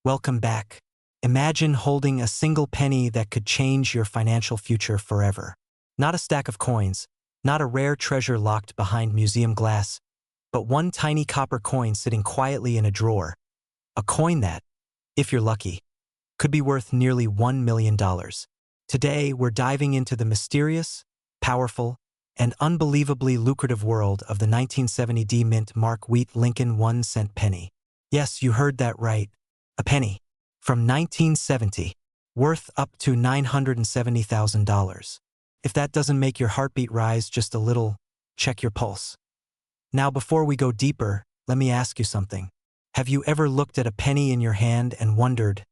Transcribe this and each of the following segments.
Welcome back. Imagine holding a single penny that could change your financial future forever. Not a stack of coins, not a rare treasure locked behind museum glass, but one tiny copper coin sitting quietly in a drawer. A coin that, if you're lucky, could be worth nearly $1 million. Today, we're diving into the mysterious, powerful, and unbelievably lucrative world of the 1970 D Mint Mark Wheat Lincoln 1-cent penny. Yes, you heard that right. A penny. From 1970. Worth up to $970,000. If that doesn't make your heartbeat rise just a little, check your pulse. Now, before we go deeper, let me ask you something. Have you ever looked at a penny in your hand and wondered,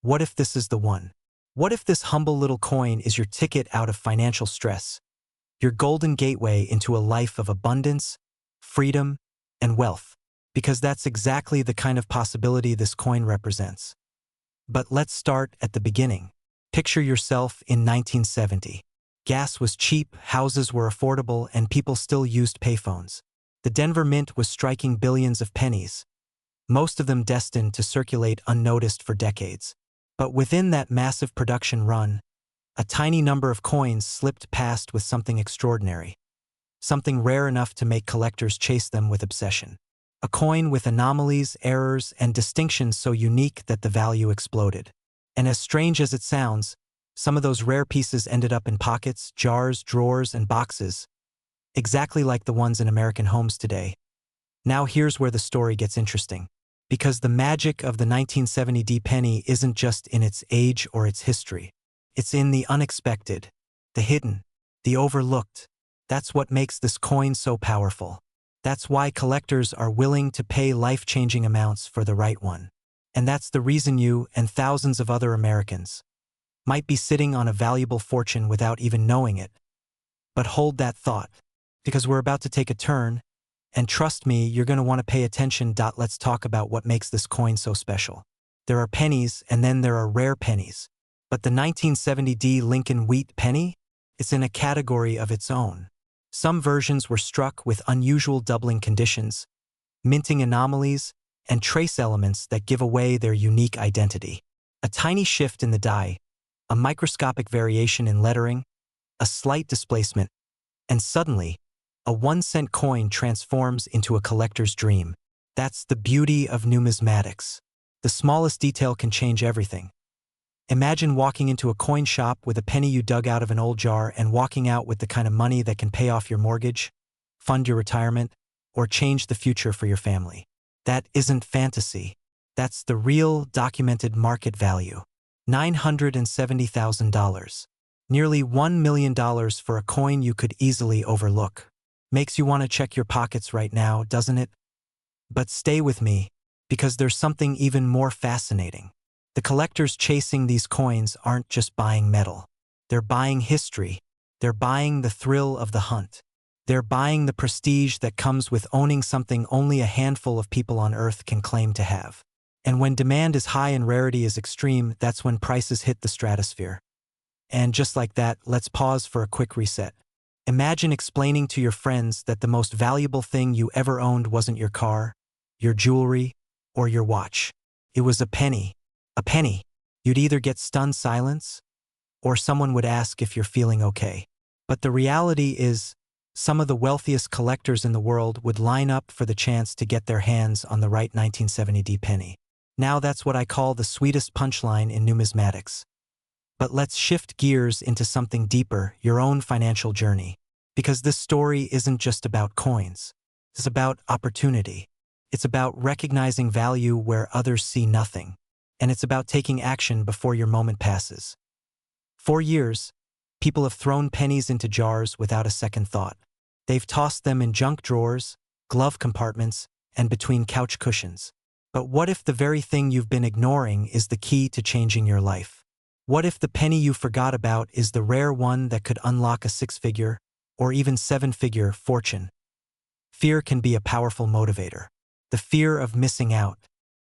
what if this is the one? What if this humble little coin is your ticket out of financial stress? Your golden gateway into a life of abundance, freedom, and wealth? Because that's exactly the kind of possibility this coin represents. But let's start at the beginning. Picture yourself in 1970. Gas was cheap, houses were affordable, and people still used payphones. The Denver Mint was striking billions of pennies, most of them destined to circulate unnoticed for decades. But within that massive production run, a tiny number of coins slipped past with something extraordinary, something rare enough to make collectors chase them with obsession. A coin with anomalies, errors, and distinctions so unique that the value exploded. And as strange as it sounds, some of those rare pieces ended up in pockets, jars, drawers, and boxes, exactly like the ones in American homes today. Now here's where the story gets interesting. Because the magic of the 1970 D penny isn't just in its age or its history. It's in the unexpected, the hidden, the overlooked. That's what makes this coin so powerful. That's why collectors are willing to pay life-changing amounts for the right one. And that's the reason you and thousands of other Americans might be sitting on a valuable fortune without even knowing it. But hold that thought, because we're about to take a turn, and trust me, you're going to want to pay attention. Let's talk about what makes this coin so special. There are pennies, and then there are rare pennies. But the 1970 D Lincoln Wheat penny? It's in a category of its own. Some versions were struck with unusual doubling conditions, minting anomalies, and trace elements that give away their unique identity. A tiny shift in the die, a microscopic variation in lettering, a slight displacement, and suddenly, a 1-cent coin transforms into a collector's dream. That's the beauty of numismatics. The smallest detail can change everything. Imagine walking into a coin shop with a penny you dug out of an old jar and walking out with the kind of money that can pay off your mortgage, fund your retirement, or change the future for your family. That isn't fantasy. That's the real, documented market value. $970,000. Nearly $1 million for a coin you could easily overlook. Makes you want to check your pockets right now, doesn't it? But stay with me, because there's something even more fascinating. The collectors chasing these coins aren't just buying metal. They're buying history. They're buying the thrill of the hunt. They're buying the prestige that comes with owning something only a handful of people on Earth can claim to have. And when demand is high and rarity is extreme, that's when prices hit the stratosphere. And just like that, let's pause for a quick reset. Imagine explaining to your friends that the most valuable thing you ever owned wasn't your car, your jewelry, or your watch. It was a penny. A penny. You'd either get stunned silence, or someone would ask if you're feeling okay. But the reality is, some of the wealthiest collectors in the world would line up for the chance to get their hands on the right 1970 D penny. Now that's what I call the sweetest punchline in numismatics. But let's shift gears into something deeper, your own financial journey. Because this story isn't just about coins. It's about opportunity. It's about recognizing value where others see nothing. And it's about taking action before your moment passes. For years, people have thrown pennies into jars without a second thought. They've tossed them in junk drawers, glove compartments, and between couch cushions. But what if the very thing you've been ignoring is the key to changing your life? What if the penny you forgot about is the rare one that could unlock a 6-figure, or even 7-figure fortune? Fear can be a powerful motivator. The fear of missing out.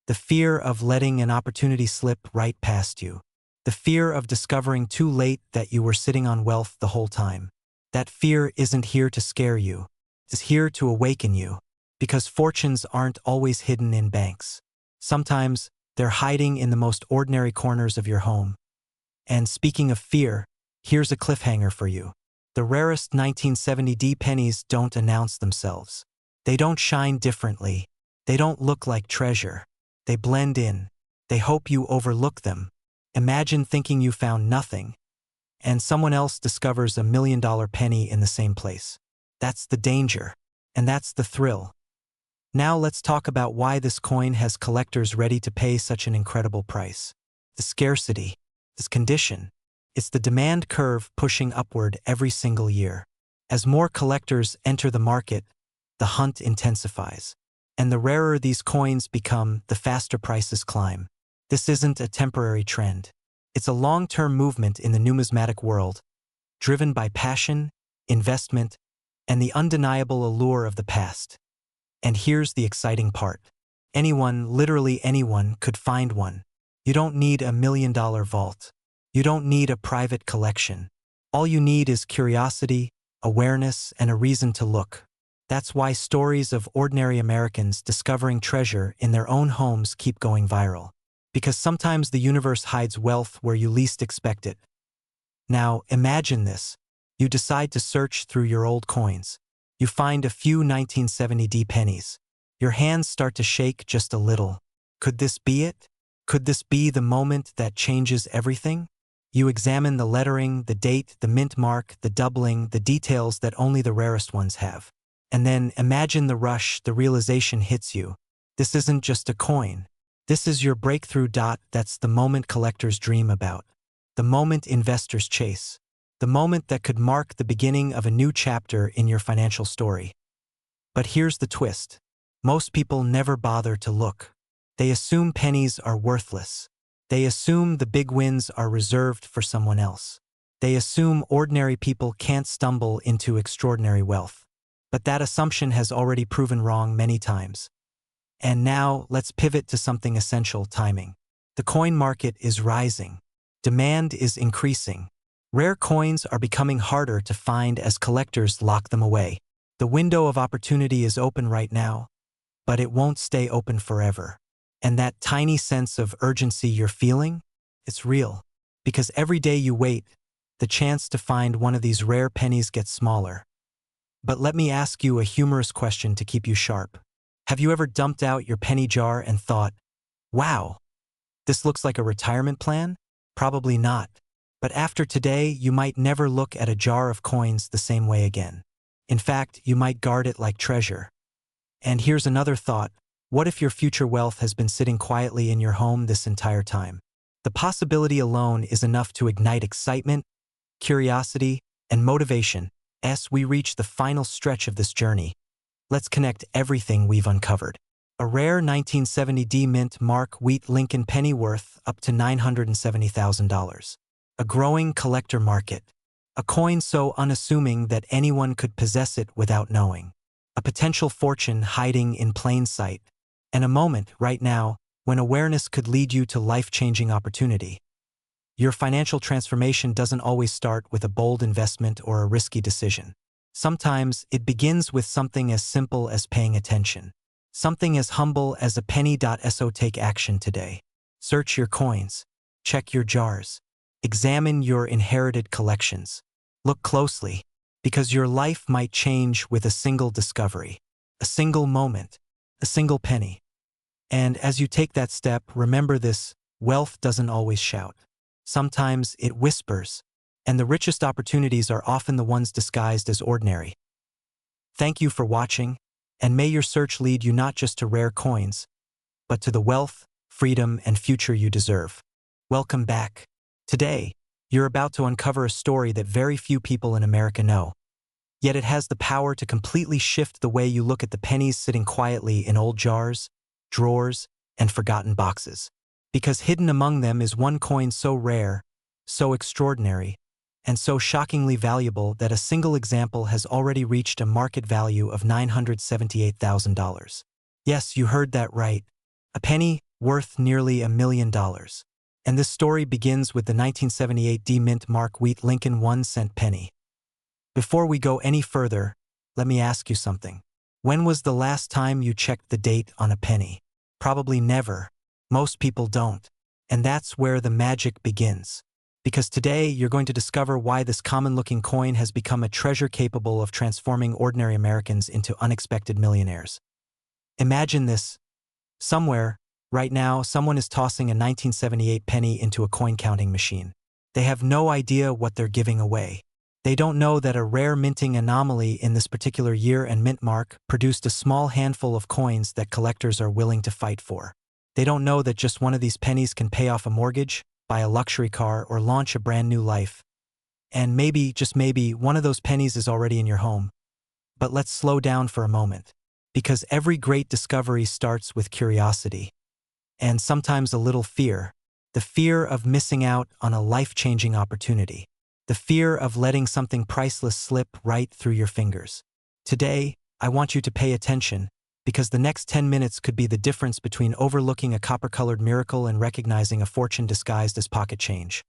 The fear of letting an opportunity slip right past you. The fear of discovering too late that you were sitting on wealth the whole time. That fear isn't here to scare you. It's here to awaken you. Because fortunes aren't always hidden in banks. Sometimes, They're hiding in the most ordinary corners of your home. And speaking of fear, here's a cliffhanger for you. The rarest 1970 pennies don't announce themselves. They don't shine differently. They don't look like treasure. They blend in. They hope you overlook them. Imagine thinking you found nothing, and someone else discovers a $1 million penny in the same place. That's the danger. And that's the thrill. Now let's talk about why this coin has collectors ready to pay such an incredible price. The scarcity, this condition, it's the demand curve pushing upward every single year. As more collectors enter the market, the hunt intensifies. And the rarer these coins become, the faster prices climb. This isn't a temporary trend. It's a long-term movement in the numismatic world, driven by passion, investment, and the undeniable allure of the past. And here's the exciting part. Anyone, literally anyone, could find one. You don't need a $1 million vault. You don't need a private collection. All you need is curiosity, awareness, and a reason to look. That's why stories of ordinary Americans discovering treasure in their own homes keep going viral. Because sometimes the universe hides wealth where you least expect it. Now, imagine this. You decide to search through your old coins. You find a few 1970 pennies. Your hands start to shake just a little. Could this be it? Could this be the moment that changes everything? You examine the lettering, the date, the mint mark, the doubling, the details that only the rarest ones have. And then imagine the rush, the realization hits you. This isn't just a coin. This is your breakthrough. That's the moment collectors dream about. The moment investors chase. The moment that could mark the beginning of a new chapter in your financial story. But here's the twist. Most people never bother to look. They assume pennies are worthless. They assume the big wins are reserved for someone else. They assume ordinary people can't stumble into extraordinary wealth. But that assumption has already proven wrong many times. And now, let's pivot to something essential: timing. The coin market is rising. Demand is increasing. Rare coins are becoming harder to find as collectors lock them away. The window of opportunity is open right now, but it won't stay open forever. And that tiny sense of urgency you're feeling, it's real. Because every day you wait, the chance to find one of these rare pennies gets smaller. But let me ask you a humorous question to keep you sharp. Have you ever dumped out your penny jar and thought, wow, this looks like a retirement plan? Probably not. But after today, you might never look at a jar of coins the same way again. In fact, you might guard it like treasure. And here's another thought. What if your future wealth has been sitting quietly in your home this entire time? The possibility alone is enough to ignite excitement, curiosity, and motivation as we reach the final stretch of this journey. Let's connect everything we've uncovered. A rare 1970 mint mark wheat Lincoln penny worth up to $970,000. A growing collector market. A coin so unassuming that anyone could possess it without knowing. A potential fortune hiding in plain sight. And a moment, right now, when awareness could lead you to life-changing opportunity. Your financial transformation doesn't always start with a bold investment or a risky decision. Sometimes it begins with something as simple as paying attention. Something as humble as a penny. So take action today. Search your coins. Check your jars. Examine your inherited collections. Look closely, because your life might change with a single discovery, a single moment, a single penny. And as you take that step, remember this: wealth doesn't always shout. Sometimes it whispers, and the richest opportunities are often the ones disguised as ordinary. Thank you for watching, and may your search lead you not just to rare coins, but to the wealth, freedom, and future you deserve. Welcome back. Today, you're about to uncover a story that very few people in America know. Yet it has the power to completely shift the way you look at the pennies sitting quietly in old jars, drawers, and forgotten boxes. Because hidden among them is one coin so rare, so extraordinary, and so shockingly valuable that a single example has already reached a market value of $978,000. Yes, you heard that right. A penny worth nearly $1 million. And this story begins with the 1978 mint mark wheat Lincoln 1-cent penny. Before we go any further, let me ask you something. When was the last time you checked the date on a penny? Probably never. Most people don't. And that's where the magic begins. Because today, you're going to discover why this common-looking coin has become a treasure capable of transforming ordinary Americans into unexpected millionaires. Imagine this. Somewhere, right now, someone is tossing a 1978 penny into a coin-counting machine. They have no idea what they're giving away. They don't know that a rare minting anomaly in this particular year and mint mark produced a small handful of coins that collectors are willing to fight for. They don't know that just one of these pennies can pay off a mortgage, buy a luxury car, or launch a brand new life. And maybe, just maybe, one of those pennies is already in your home. But let's slow down for a moment. Because every great discovery starts with curiosity. And sometimes a little fear. The fear of missing out on a life-changing opportunity. The fear of letting something priceless slip right through your fingers. Today, I want you to pay attention, because the next 10 minutes could be the difference between overlooking a copper-colored miracle and recognizing a fortune disguised as pocket change.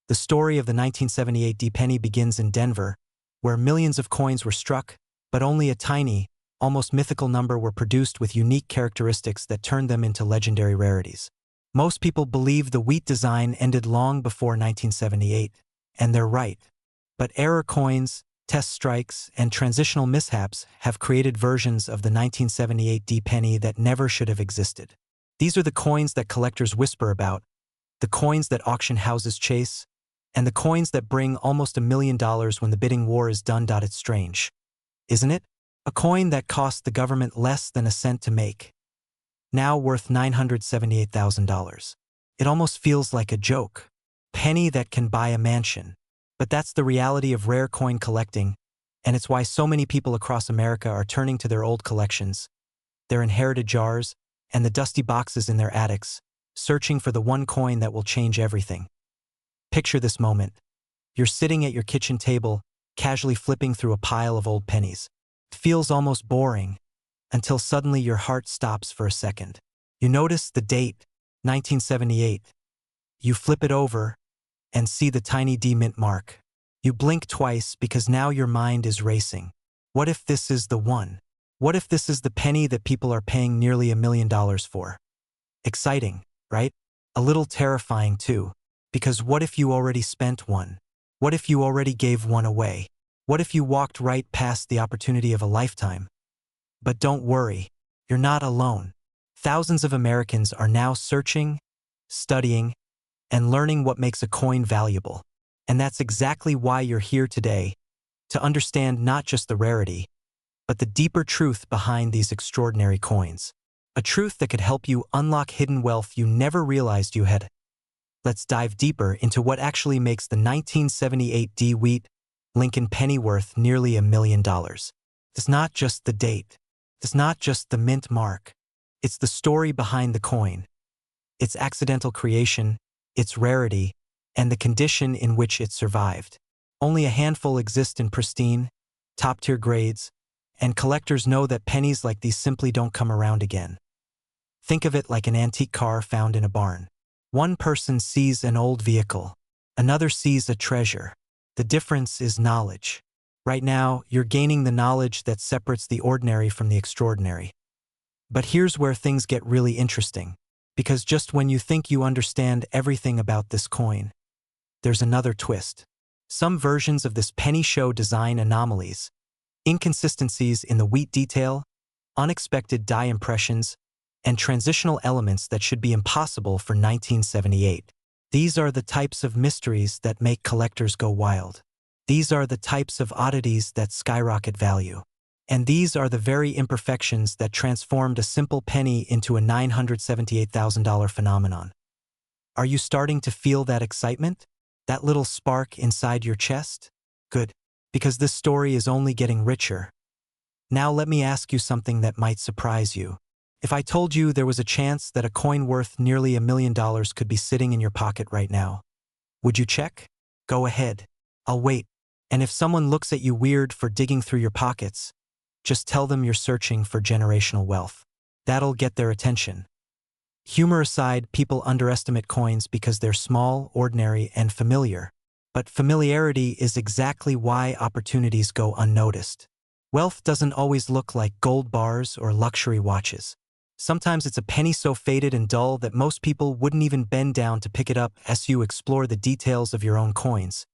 The story of the 1978 D penny begins in Denver, where millions of coins were struck, but only a tiny, almost mythical number were produced with unique characteristics that turned them into legendary rarities. Most people believe the wheat design ended long before 1978, and they're right. But error coins, test strikes, and transitional mishaps have created versions of the 1978 D penny that never should have existed. These are the coins that collectors whisper about, the coins that auction houses chase, and the coins that bring almost $1 million when the bidding war is done. It's strange, isn't it? A coin that cost the government less than a cent to make, now worth $978,000. It almost feels like a joke. Penny that can buy a mansion. But that's the reality of rare coin collecting, and it's why so many people across America are turning to their old collections, their inherited jars, and the dusty boxes in their attics, searching for the one coin that will change everything. Picture this moment. You're sitting at your kitchen table, casually flipping through a pile of old pennies. It feels almost boring, until suddenly your heart stops for a second. You notice the date, 1978. You flip it over, and see the tiny D mint mark. You blink twice because now your mind is racing. What if this is the one? What if this is the penny that people are paying nearly $1 million for? Exciting, right? A little terrifying too, because what if you already spent one? What if you already gave one away? What if you walked right past the opportunity of a lifetime? But don't worry, you're not alone. Thousands of Americans are now searching, studying, and learning what makes a coin valuable. And that's exactly why you're here today, to understand not just the rarity, but the deeper truth behind these extraordinary coins. A truth that could help you unlock hidden wealth you never realized you had. Let's dive deeper into what actually makes the 1978 D wheat Lincoln penny worth nearly $1 million. It's not just the date. It's not just the mint mark. It's the story behind the coin. Its accidental creation, its rarity, and the condition in which it survived. Only a handful exist in pristine, top-tier grades, and collectors know that pennies like these simply don't come around again. Think of it like an antique car found in a barn. One person sees an old vehicle, another sees a treasure. The difference is knowledge. Right now, you're gaining the knowledge that separates the ordinary from the extraordinary. But here's where things get really interesting. Because just when you think you understand everything about this coin, there's another twist. Some versions of this penny show design anomalies, inconsistencies in the wheat detail, unexpected die impressions, and transitional elements that should be impossible for 1978. These are the types of mysteries that make collectors go wild. These are the types of oddities that skyrocket value. And these are the very imperfections that transformed a simple penny into a $978,000 phenomenon. Are you starting to feel that excitement? That little spark inside your chest? Good, because this story is only getting richer. Now let me ask you something that might surprise you. If I told you there was a chance that a coin worth nearly $1 million could be sitting in your pocket right now, would you check? Go ahead. I'll wait. And if someone looks at you weird for digging through your pockets, just tell them you're searching for generational wealth. That'll get their attention. Humor aside, people underestimate coins because they're small, ordinary, and familiar. But familiarity is exactly why opportunities go unnoticed. Wealth doesn't always look like gold bars or luxury watches. Sometimes it's a penny so faded and dull that most people wouldn't even bend down to pick it up. As you explore the details of your own coins,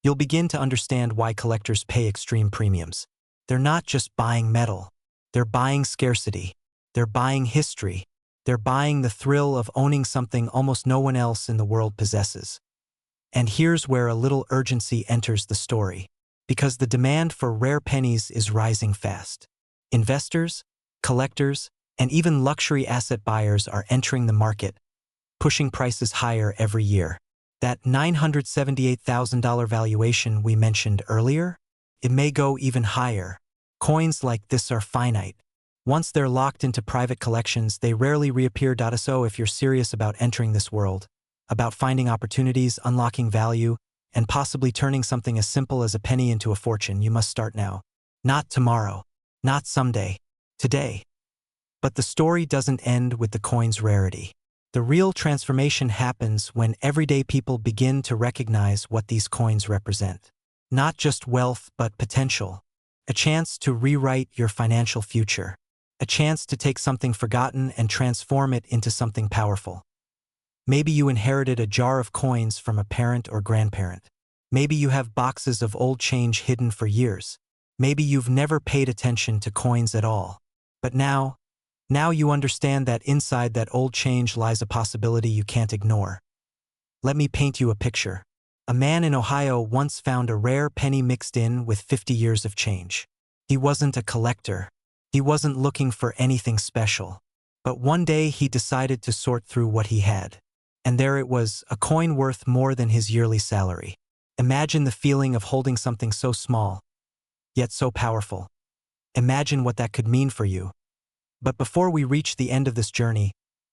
you'll begin to understand why collectors pay extreme premiums. They're not just buying metal. They're buying scarcity. They're buying history. They're buying the thrill of owning something almost no one else in the world possesses. And here's where a little urgency enters the story. Because the demand for rare pennies is rising fast. Investors, collectors, and even luxury asset buyers are entering the market, pushing prices higher every year. That $978,000 valuation we mentioned earlier, it may go even higher. Coins like this are finite. Once they're locked into private collections, they rarely reappear. So if you're serious about entering this world, about finding opportunities, unlocking value, and possibly turning something as simple as a penny into a fortune, you must start now. Not tomorrow, not someday, today. But the story doesn't end with the coin's rarity. The real transformation happens when everyday people begin to recognize what these coins represent. Not just wealth, but potential. A chance to rewrite your financial future. A chance to take something forgotten and transform it into something powerful. Maybe you inherited a jar of coins from a parent or grandparent. Maybe you have boxes of old change hidden for years. Maybe you've never paid attention to coins at all. But now you understand that inside that old change lies a possibility you can't ignore. Let me paint you a picture. A man in Ohio once found a rare penny mixed in with 50 years of change. He wasn't a collector. He wasn't looking for anything special. But one day he decided to sort through what he had. And there it was, a coin worth more than his yearly salary. Imagine the feeling of holding something so small, yet so powerful. Imagine what that could mean for you. But before we reach the end of this journey,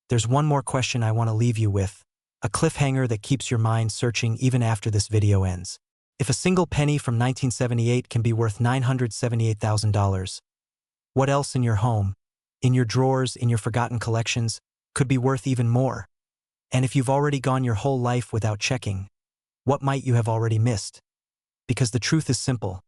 there's one more question I want to leave you with, a cliffhanger that keeps your mind searching even after this video ends. If a single penny from 1978 can be worth $978,000, what else in your home, in your drawers, in your forgotten collections, could be worth even more? And if you've already gone your whole life without checking, what might you have already missed? Because the truth is simple.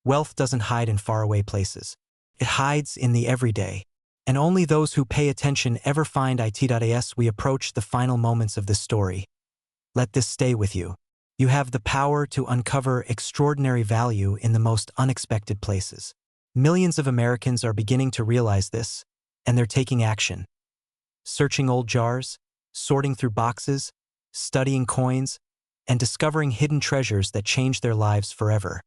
Wealth doesn't hide in faraway places. It hides in the everyday. And only those who pay attention ever find it. As we approach the final moments of this story, let this stay with you. You have the power to uncover extraordinary value in the most unexpected places. Millions of Americans are beginning to realize this, and they're taking action. Searching old jars, sorting through boxes, studying coins, and discovering hidden treasures that change their lives forever.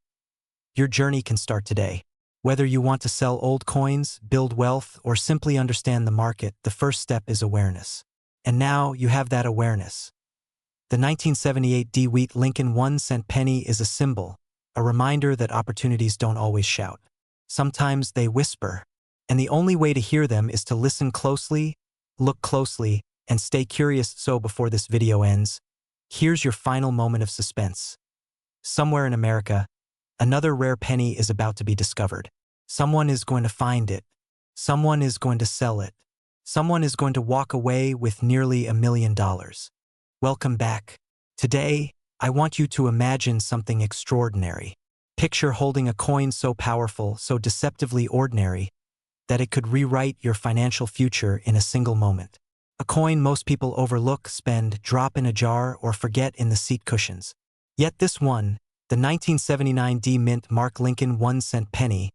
Your journey can start today. Whether you want to sell old coins, build wealth, or simply understand the market, the first step is awareness. And now you have that awareness. The 1978 DeWitt Lincoln 1-cent penny is a symbol, a reminder that opportunities don't always shout. Sometimes they whisper. And the only way to hear them is to listen closely, look closely, and stay curious. So before this video ends, here's your final moment of suspense. Somewhere in America, another rare penny is about to be discovered. Someone is going to find it. Someone is going to sell it. Someone is going to walk away with nearly $1 million. Welcome back. Today, I want you to imagine something extraordinary. Picture holding a coin so powerful, so deceptively ordinary, that it could rewrite your financial future in a single moment. A coin most people overlook, spend, drop in a jar, or forget in the seat cushions. Yet this one, the 1979 D-Mint Mark Lincoln 1-cent penny,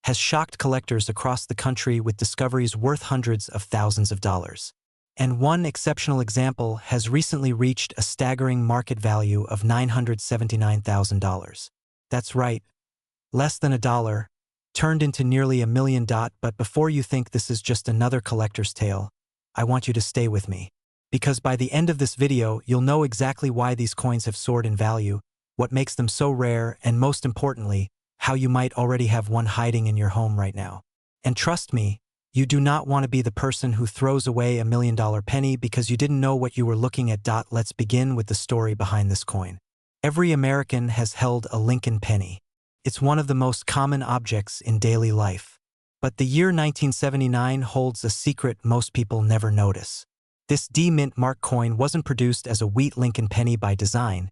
has shocked collectors across the country with discoveries worth hundreds of thousands of dollars. And one exceptional example has recently reached a staggering market value of $979,000. That's right, less than $1, turned into nearly $1 million. But before you think this is just another collector's tale, I want you to stay with me. Because by the end of this video, you'll know exactly why these coins have soared in value, what makes them so rare, and most importantly, how you might already have one hiding in your home right now. And trust me, you do not want to be the person who throws away $1 million penny because you didn't know what you were looking at. Let's begin with the story behind this coin. Every American has held a Lincoln penny. It's one of the most common objects in daily life. But the year 1979 holds a secret most people never notice. This D-Mint Mark coin wasn't produced as a wheat Lincoln penny by design,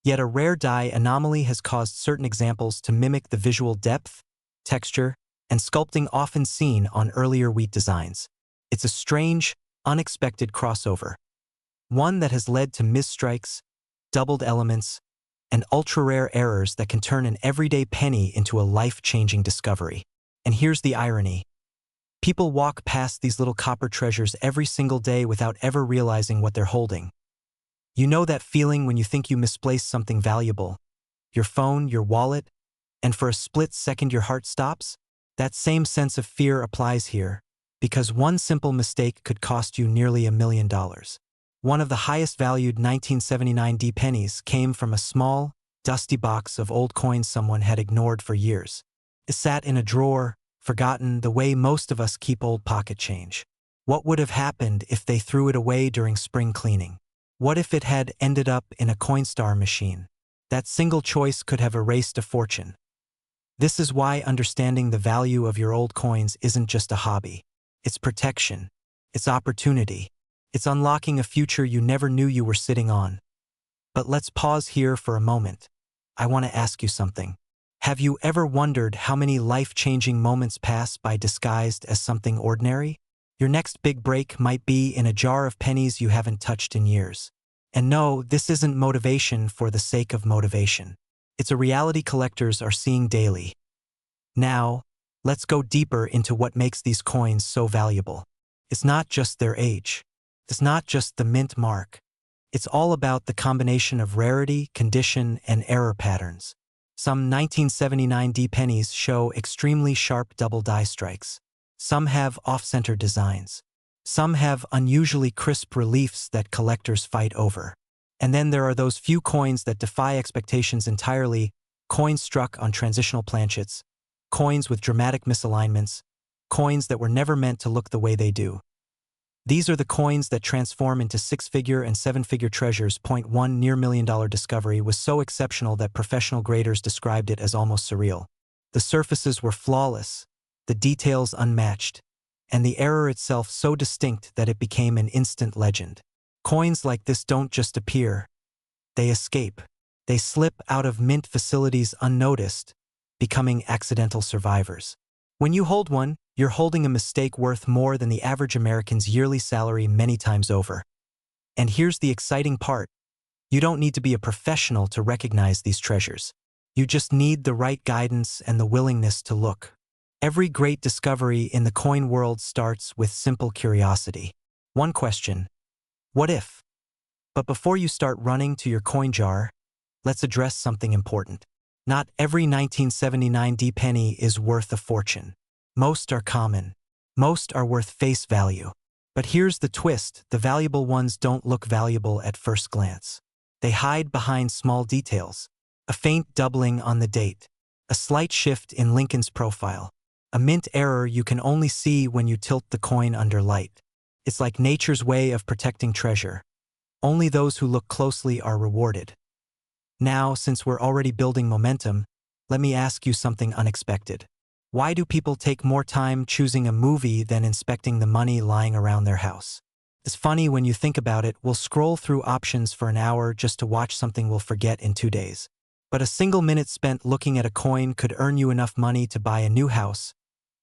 yet a rare die anomaly has caused certain examples to mimic the visual depth, texture, and sculpting often seen on earlier wheat designs. It's a strange, unexpected crossover. One that has led to misstrikes, doubled elements, and ultra-rare errors that can turn an everyday penny into a life-changing discovery. And here's the irony. People walk past these little copper treasures every single day without ever realizing what they're holding. You know that feeling when you think you misplaced something valuable? Your phone, your wallet, and for a split second your heart stops? That same sense of fear applies here, because one simple mistake could cost you nearly $1 million. One of the highest valued 1979 D pennies came from a small, dusty box of old coins someone had ignored for years. It sat in a drawer, forgotten the way most of us keep old pocket change. What would have happened if they threw it away during spring cleaning? What if it had ended up in a Coinstar machine? That single choice could have erased a fortune. This is why understanding the value of your old coins isn't just a hobby. It's protection. It's opportunity. It's unlocking a future you never knew you were sitting on. But let's pause here for a moment. I want to ask you something. Have you ever wondered how many life-changing moments pass by disguised as something ordinary? Your next big break might be in a jar of pennies you haven't touched in years. And no, this isn't motivation for the sake of motivation. It's a reality collectors are seeing daily. Now, let's go deeper into what makes these coins so valuable. It's not just their age. It's not just the mint mark. It's all about the combination of rarity, condition, and error patterns. Some 1979 D pennies show extremely sharp double die strikes. Some have off-center designs. Some have unusually crisp reliefs that collectors fight over. And then there are those few coins that defy expectations entirely, coins struck on transitional planchets, coins with dramatic misalignments, coins that were never meant to look the way they do. These are the coins that transform into six-figure and seven-figure treasures. One near $1 million discovery was so exceptional that professional graders described it as almost surreal. The surfaces were flawless, the details unmatched, and the error itself so distinct that it became an instant legend. Coins like this don't just appear. They escape. They slip out of mint facilities unnoticed, becoming accidental survivors. When you hold one, you're holding a mistake worth more than the average American's yearly salary many times over. And here's the exciting part. You don't need to be a professional to recognize these treasures. You just need the right guidance and the willingness to look. Every great discovery in the coin world starts with simple curiosity. One question: what if? But before you start running to your coin jar, let's address something important. Not every 1979 D penny is worth a fortune. Most are common. Most are worth face value. But here's the twist: the valuable ones don't look valuable at first glance. They hide behind small details. A faint doubling on the date. A slight shift in Lincoln's profile. A mint error you can only see when you tilt the coin under light. It's like nature's way of protecting treasure. Only those who look closely are rewarded. Now, since we're already building momentum, let me ask you something unexpected. Why do people take more time choosing a movie than inspecting the money lying around their house? It's funny when you think about it. We'll scroll through options for an hour just to watch something we'll forget in 2 days. But a single minute spent looking at a coin could earn you enough money to buy a new house,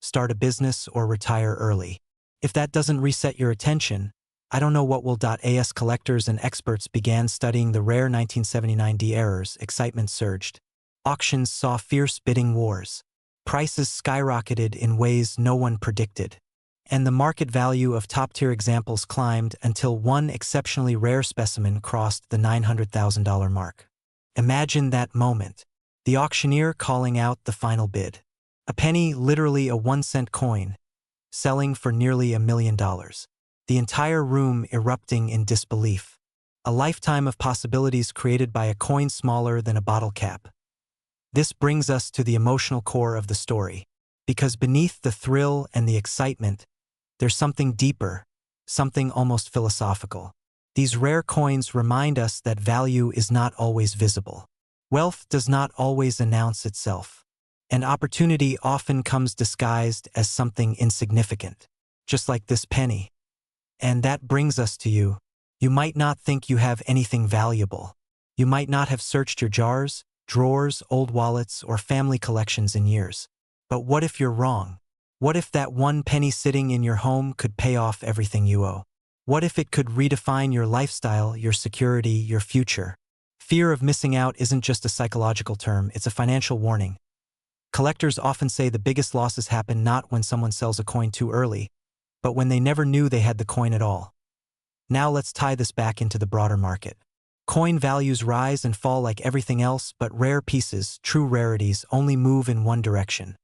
start a business, or retire early. If that doesn't reset your attention, I don't know what will. As collectors and experts began studying the rare 1979 D errors, excitement surged. Auctions saw fierce bidding wars. Prices skyrocketed in ways no one predicted. And the market value of top-tier examples climbed until one exceptionally rare specimen crossed the $900,000 mark. Imagine that moment. The auctioneer calling out the final bid. A penny, literally a 1-cent coin, selling for nearly $1 million. The entire room erupting in disbelief. A lifetime of possibilities created by a coin smaller than a bottle cap. This brings us to the emotional core of the story. Because beneath the thrill and the excitement, there's something deeper, something almost philosophical. These rare coins remind us that value is not always visible. Wealth does not always announce itself. And opportunity often comes disguised as something insignificant, just like this penny. And that brings us to you. You might not think you have anything valuable. You might not have searched your jars, drawers, old wallets, or family collections in years. But what if you're wrong? What if that one penny sitting in your home could pay off everything you owe? What if it could redefine your lifestyle, your security, your future? Fear of missing out isn't just a psychological term, it's a financial warning. Collectors often say the biggest losses happen not when someone sells a coin too early, but when they never knew they had the coin at all. Now let's tie this back into the broader market. Coin values rise and fall like everything else, but rare pieces, true rarities, only move in one direction: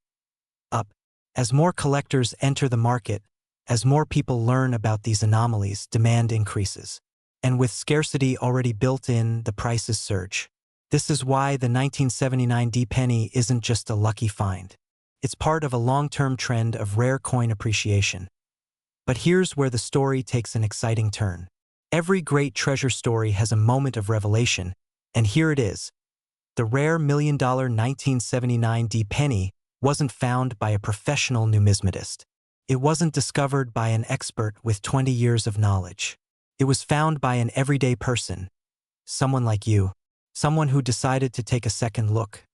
up. As more collectors enter the market, as more people learn about these anomalies, demand increases. And with scarcity already built in, the prices surge. This is why the 1979 D penny isn't just a lucky find. It's part of a long-term trend of rare coin appreciation. But here's where the story takes an exciting turn. Every great treasure story has a moment of revelation, and here it is. The rare $1 million 1979 D penny wasn't found by a professional numismatist. It wasn't discovered by an expert with 20 years of knowledge. It was found by an everyday person, someone like you, someone who decided to take a second look.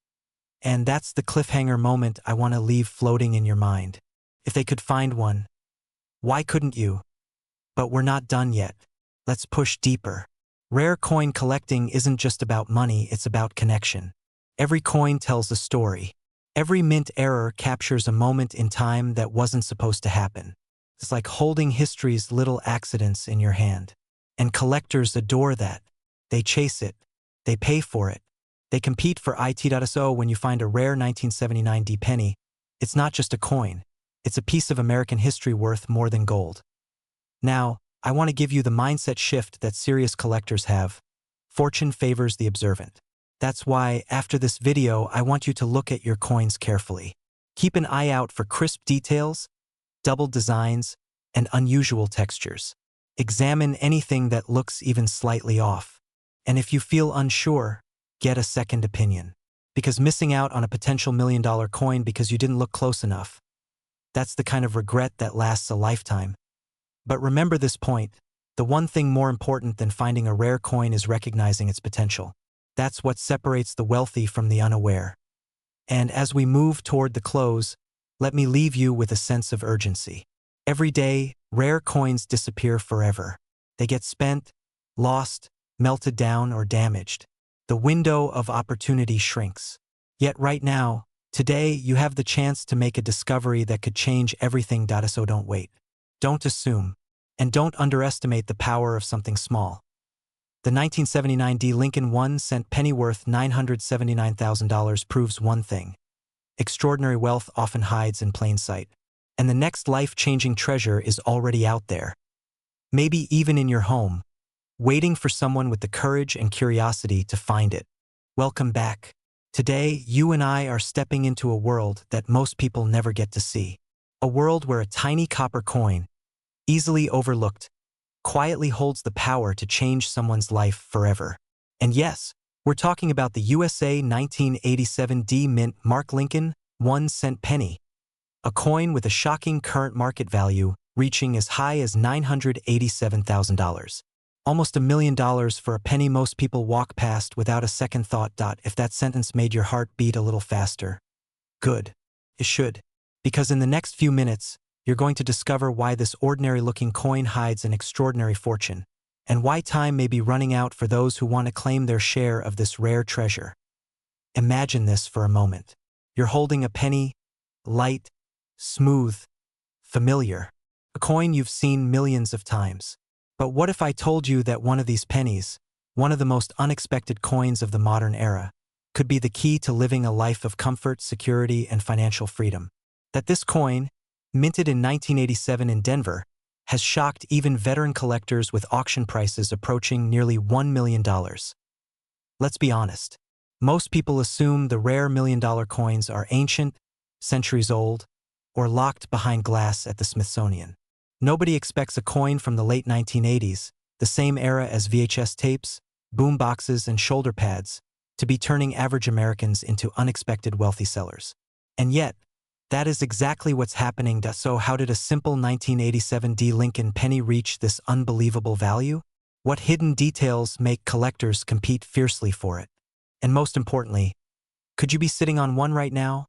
And that's the cliffhanger moment I want to leave floating in your mind. If they could find one, why couldn't you? But we're not done yet. Let's push deeper. Rare coin collecting isn't just about money, it's about connection. Every coin tells a story. Every mint error captures a moment in time that wasn't supposed to happen. It's like holding history's little accidents in your hand. And collectors adore that. They chase it. They pay for it. They compete for it. When you find a rare 1979 D penny, it's not just a coin. It's a piece of American history worth more than gold. Now, I want to give you the mindset shift that serious collectors have. Fortune favors the observant. That's why, after this video, I want you to look at your coins carefully. Keep an eye out for crisp details, double designs, and unusual textures. Examine anything that looks even slightly off. And if you feel unsure, get a second opinion. Because missing out on a potential $1 million coin because you didn't look close enough, that's the kind of regret that lasts a lifetime. But remember this point: the one thing more important than finding a rare coin is recognizing its potential. That's what separates the wealthy from the unaware. And as we move toward the close, let me leave you with a sense of urgency. Every day, rare coins disappear forever. They get spent, lost, melted down, or damaged. The window of opportunity shrinks. Yet right now, today, you have the chance to make a discovery that could change everything. So don't wait. Don't assume. And don't underestimate the power of something small. The 1979 D Lincoln 1-cent penny worth $979,000 proves one thing: extraordinary wealth often hides in plain sight. And the next life-changing treasure is already out there. Maybe even in your home, waiting for someone with the courage and curiosity to find it. Welcome back. Today, you and I are stepping into a world that most people never get to see. A world where a tiny copper coin, easily overlooked, quietly holds the power to change someone's life forever. And yes, we're talking about the USA 1987 D Mint Mark Lincoln 1-cent penny, a coin with a shocking current market value reaching as high as $987,000. Almost $1 million for a penny most people walk past without a second thought. If that sentence made your heart beat a little faster, good. It should. Because in the next few minutes, you're going to discover why this ordinary-looking coin hides an extraordinary fortune, and why time may be running out for those who want to claim their share of this rare treasure. Imagine this for a moment. You're holding a penny, light, smooth, familiar, a coin you've seen millions of times. But what if I told you that one of these pennies, one of the most unexpected coins of the modern era, could be the key to living a life of comfort, security, and financial freedom? That this coin, minted in 1987 in Denver, has shocked even veteran collectors with auction prices approaching nearly $1 million. Let's be honest. Most people assume the rare $1 million coins are ancient, centuries old, or locked behind glass at the Smithsonian. Nobody expects a coin from the late 1980s, the same era as VHS tapes, boom boxes, and shoulder pads, to be turning average Americans into unexpected wealthy sellers. And yet, that is exactly what's happening. So how did a simple 1987 D Lincoln penny reach this unbelievable value? What hidden details make collectors compete fiercely for it? And most importantly, could you be sitting on one right now?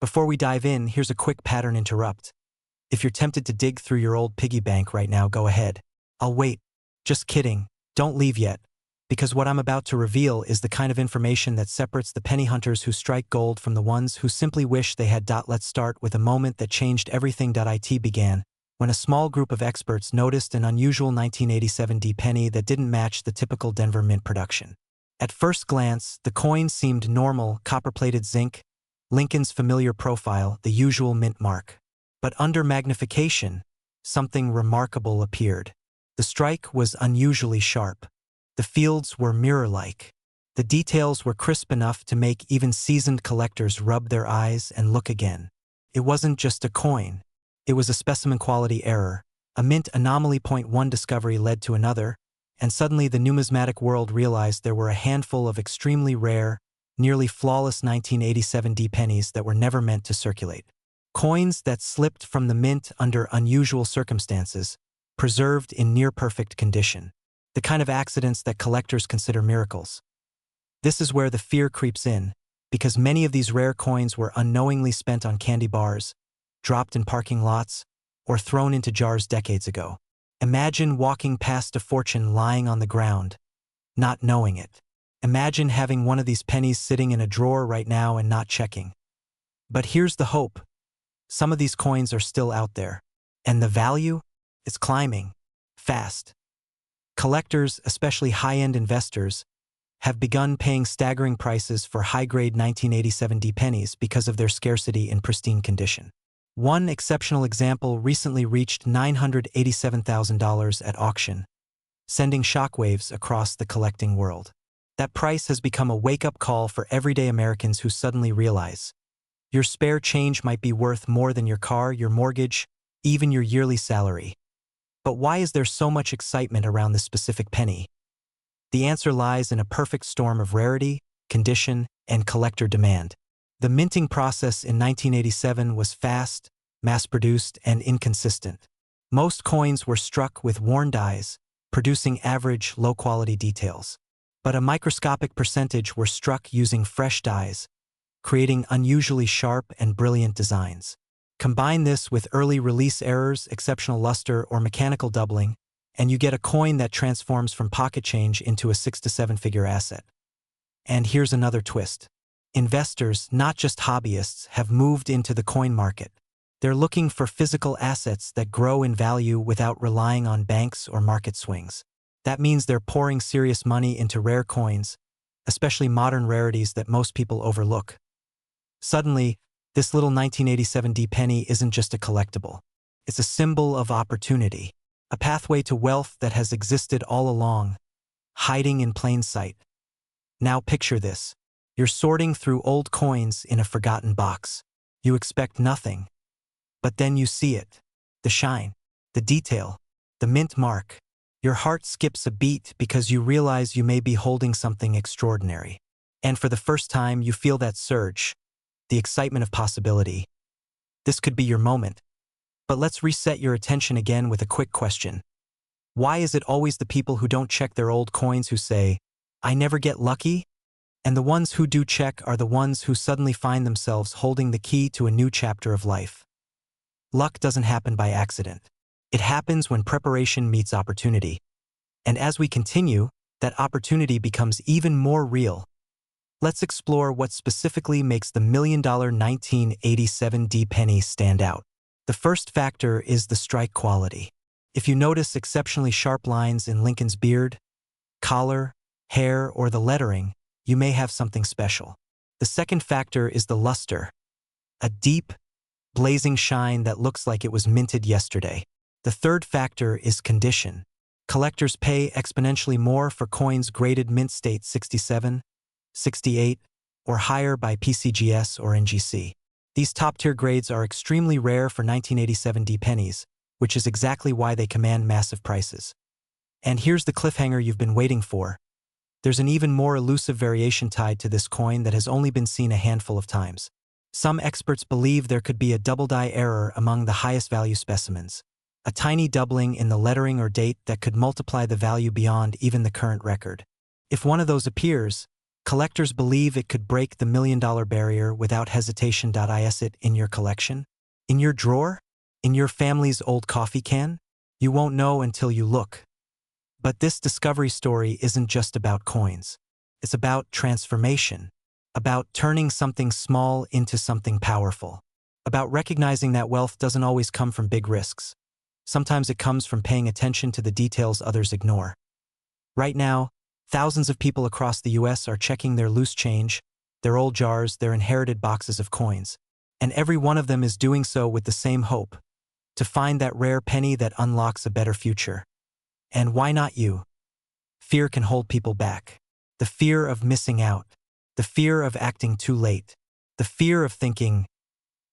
Before we dive in, here's a quick pattern interrupt. If you're tempted to dig through your old piggy bank right now, go ahead. I'll wait. Just kidding. Don't leave yet. Because what I'm about to reveal is the kind of information that separates the penny hunters who strike gold from the ones who simply wish they had. Let's start with a moment that changed everything. It began when a small group of experts noticed an unusual 1987 D penny that didn't match the typical Denver Mint production. At first glance, the coin seemed normal, copper-plated zinc, Lincoln's familiar profile, the usual mint mark. But under magnification, something remarkable appeared. The strike was unusually sharp. The fields were mirror-like. The details were crisp enough to make even seasoned collectors rub their eyes and look again. It wasn't just a coin. It was a specimen-quality error. A mint anomaly. One discovery led to another, and suddenly the numismatic world realized there were a handful of extremely rare, nearly flawless 1987 D pennies that were never meant to circulate. Coins that slipped from the mint under unusual circumstances, preserved in near-perfect condition. The kind of accidents that collectors consider miracles. This is where the fear creeps in, because many of these rare coins were unknowingly spent on candy bars, dropped in parking lots, or thrown into jars decades ago. Imagine walking past a fortune lying on the ground, not knowing it. Imagine having one of these pennies sitting in a drawer right now and not checking. But here's the hope. Some of these coins are still out there, and the value is climbing fast. Collectors, especially high-end investors, have begun paying staggering prices for high-grade 1987 D pennies because of their scarcity in pristine condition. One exceptional example recently reached $987,000 at auction, sending shockwaves across the collecting world. That price has become a wake-up call for everyday Americans who suddenly realize your spare change might be worth more than your car, your mortgage, even your yearly salary. But why is there so much excitement around this specific penny? The answer lies in a perfect storm of rarity, condition, and collector demand. The minting process in 1987 was fast, mass-produced, and inconsistent. Most coins were struck with worn dies, producing average, low-quality details. But a microscopic percentage were struck using fresh dies, creating unusually sharp and brilliant designs. Combine this with early release errors, exceptional luster, or mechanical doubling, and you get a coin that transforms from pocket change into a 6- to 7-figure asset. And here's another twist. Investors, not just hobbyists, have moved into the coin market. They're looking for physical assets that grow in value without relying on banks or market swings. That means they're pouring serious money into rare coins, especially modern rarities that most people overlook. Suddenly, this little 1987 D penny isn't just a collectible. It's a symbol of opportunity, a pathway to wealth that has existed all along, hiding in plain sight. Now picture this. You're sorting through old coins in a forgotten box. You expect nothing. But then you see it. The shine, the detail, the mint mark. Your heart skips a beat because you realize you may be holding something extraordinary. And for the first time, you feel that surge, the excitement of possibility. This could be your moment. But let's reset your attention again with a quick question. Why is it always the people who don't check their old coins who say, "I never get lucky"? And the ones who do check are the ones who suddenly find themselves holding the key to a new chapter of life. Luck doesn't happen by accident. It happens when preparation meets opportunity. And as we continue, that opportunity becomes even more real. Let's explore what specifically makes the $1 million 1987 D penny stand out. The first factor is the strike quality. If you notice exceptionally sharp lines in Lincoln's beard, collar, hair, or the lettering, you may have something special. The second factor is the luster, a deep, blazing shine that looks like it was minted yesterday. The third factor is condition. Collectors pay exponentially more for coins graded mint state 67, 68, or higher by PCGS or NGC. These top-tier grades are extremely rare for 1987 D pennies, which is exactly why they command massive prices. And here's the cliffhanger you've been waiting for. There's an even more elusive variation tied to this coin that has only been seen a handful of times. Some experts believe there could be a double die error among the highest value specimens, a tiny doubling in the lettering or date that could multiply the value beyond even the current record. If one of those appears, Collectors believe it could break the million-dollar barrier without hesitation. Is it in your collection? In your drawer? In your family's old coffee can? You won't know until you look. But this discovery story isn't just about coins. It's about transformation, about turning something small into something powerful, about recognizing that wealth doesn't always come from big risks. Sometimes it comes from paying attention to the details others ignore. Right now, thousands of people across the U.S. are checking their loose change, their old jars, their inherited boxes of coins. And every one of them is doing so with the same hope: to find that rare penny that unlocks a better future. And why not you? Fear can hold people back. The fear of missing out. The fear of acting too late. The fear of thinking,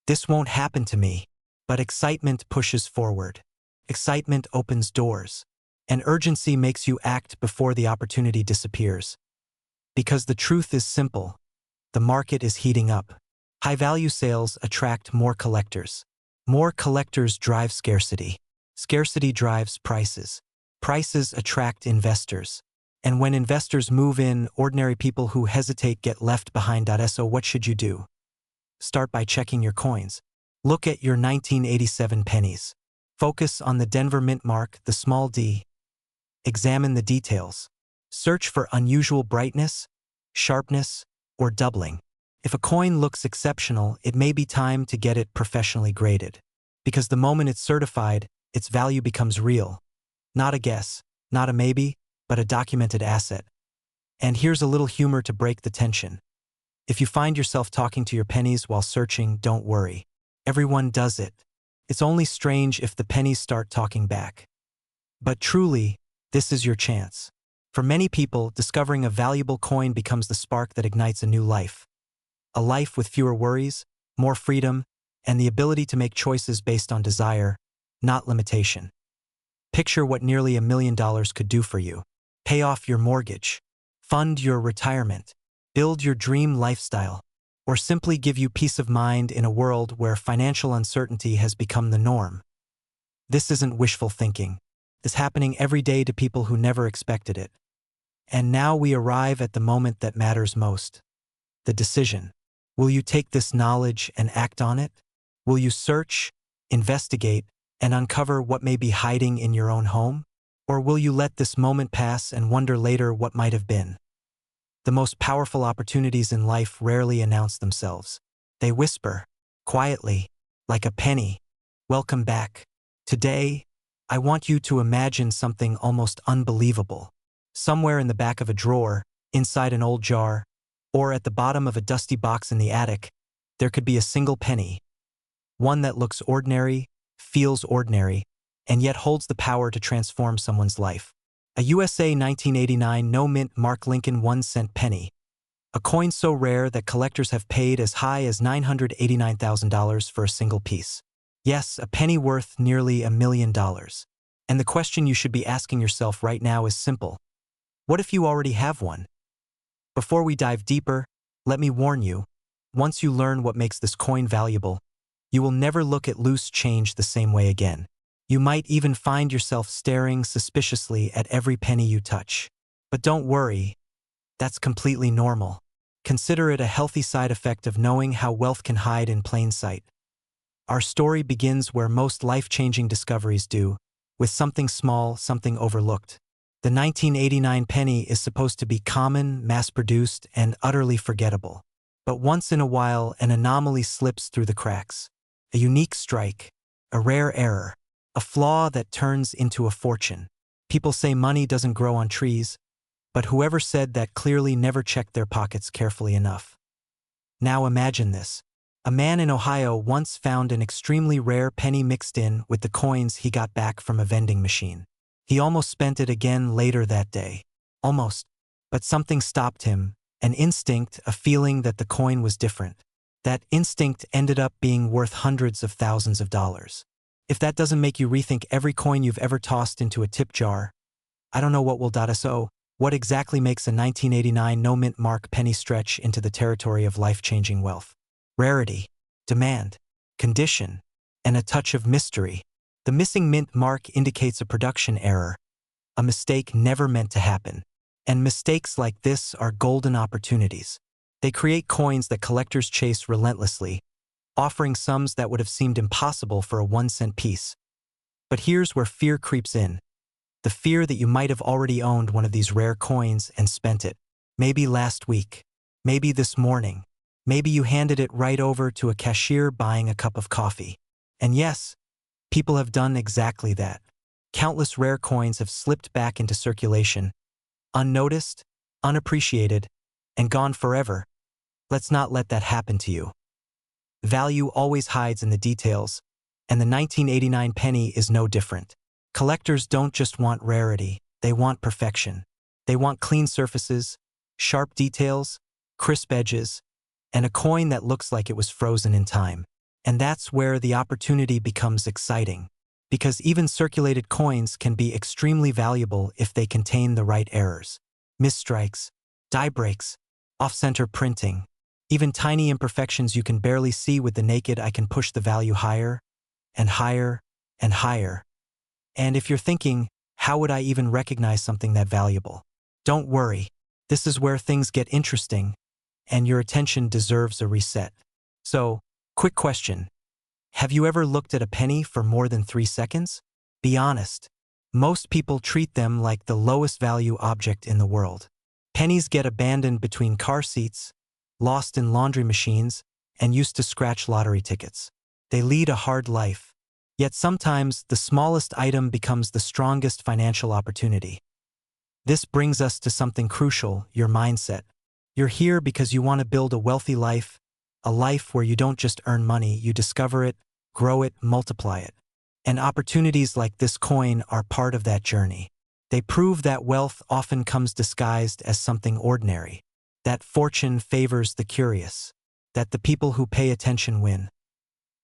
this won't happen to me. But excitement pushes forward. Excitement opens doors. And urgency makes you act before the opportunity disappears. Because the truth is simple. The market is heating up. High-value sales attract more collectors. More collectors drive scarcity. Scarcity drives prices. Prices attract investors. And when investors move in, ordinary people who hesitate get left behind. So what should you do? Start by checking your coins. Look at your 1987 pennies. Focus on the Denver mint mark, the small d. Examine the details. Search for unusual brightness, sharpness, or doubling. If a coin looks exceptional, it may be time to get it professionally graded. Because the moment it's certified, its value becomes real. Not a guess, not a maybe, but a documented asset. And here's a little humor to break the tension. If you find yourself talking to your pennies while searching, don't worry. Everyone does it. It's only strange if the pennies start talking back. But truly, this is your chance. For many people, discovering a valuable coin becomes the spark that ignites a new life. A life with fewer worries, more freedom, and the ability to make choices based on desire, not limitation. Picture what nearly $1 million could do for you. Pay off your mortgage, fund your retirement, build your dream lifestyle, or simply give you peace of mind in a world where financial uncertainty has become the norm. This isn't wishful thinking. It's happening every day to people who never expected it. And now we arrive at the moment that matters most. The decision. Will you take this knowledge and act on it? Will you search, investigate, and uncover what may be hiding in your own home? Or will you let this moment pass and wonder later what might have been? The most powerful opportunities in life rarely announce themselves. They whisper, quietly, like a penny. Welcome back. Today, I want you to imagine something almost unbelievable. Somewhere in the back of a drawer, inside an old jar, or at the bottom of a dusty box in the attic, there could be a single penny. One that looks ordinary, feels ordinary, and yet holds the power to transform someone's life. A USA 1989 no-mint Mark Lincoln 1-cent penny. A coin so rare that collectors have paid as high as $989,000 for a single piece. Yes, a penny worth nearly $1 million. And the question you should be asking yourself right now is simple. What if you already have one? Before we dive deeper, let me warn you, once you learn what makes this coin valuable, you will never look at loose change the same way again. You might even find yourself staring suspiciously at every penny you touch. But don't worry, that's completely normal. Consider it a healthy side effect of knowing how wealth can hide in plain sight. Our story begins where most life-changing discoveries do, with something small, something overlooked. The 1989 penny is supposed to be common, mass-produced, and utterly forgettable. But once in a while, an anomaly slips through the cracks. A unique strike, a rare error, a flaw that turns into a fortune. People say money doesn't grow on trees, but whoever said that clearly never checked their pockets carefully enough. Now imagine this. A man in Ohio once found an extremely rare penny mixed in with the coins he got back from a vending machine. He almost spent it again later that day. Almost. But something stopped him, an instinct, a feeling that the coin was different. That instinct ended up being worth hundreds of thousands of dollars. If that doesn't make you rethink every coin you've ever tossed into a tip jar, I don't know what will. So, what exactly makes a 1989 no-mint Mark penny stretch into the territory of life-changing wealth? Rarity, demand, condition, and a touch of mystery. The missing mint mark indicates a production error, a mistake never meant to happen. And mistakes like this are golden opportunities. They create coins that collectors chase relentlessly, offering sums that would have seemed impossible for a 1-cent piece. But here's where fear creeps in. The fear that you might have already owned one of these rare coins and spent it. Maybe last week. Maybe this morning. Maybe you handed it right over to a cashier buying a cup of coffee. And yes, people have done exactly that. Countless rare coins have slipped back into circulation, unnoticed, unappreciated, and gone forever. Let's not let that happen to you. Value always hides in the details, and the 1989 penny is no different. Collectors don't just want rarity, they want perfection. They want clean surfaces, sharp details, crisp edges, and a coin that looks like it was frozen in time. And that's where the opportunity becomes exciting. Because even circulated coins can be extremely valuable if they contain the right errors. Misstrikes, die breaks, off-center printing, even tiny imperfections you can barely see with the naked eye can push the value higher and higher and higher. And if you're thinking, how would I even recognize something that valuable? Don't worry, this is where things get interesting, and your attention deserves a reset. So, quick question. Have you ever looked at a penny for more than 3 seconds? Be honest. Most people treat them like the lowest value object in the world. Pennies get abandoned between car seats, lost in laundry machines, and used to scratch lottery tickets. They lead a hard life. Yet sometimes the smallest item becomes the strongest financial opportunity. This brings us to something crucial, your mindset. You're here because you want to build a wealthy life, a life where you don't just earn money, you discover it, grow it, multiply it. And opportunities like this coin are part of that journey. They prove that wealth often comes disguised as something ordinary, that fortune favors the curious, that the people who pay attention win.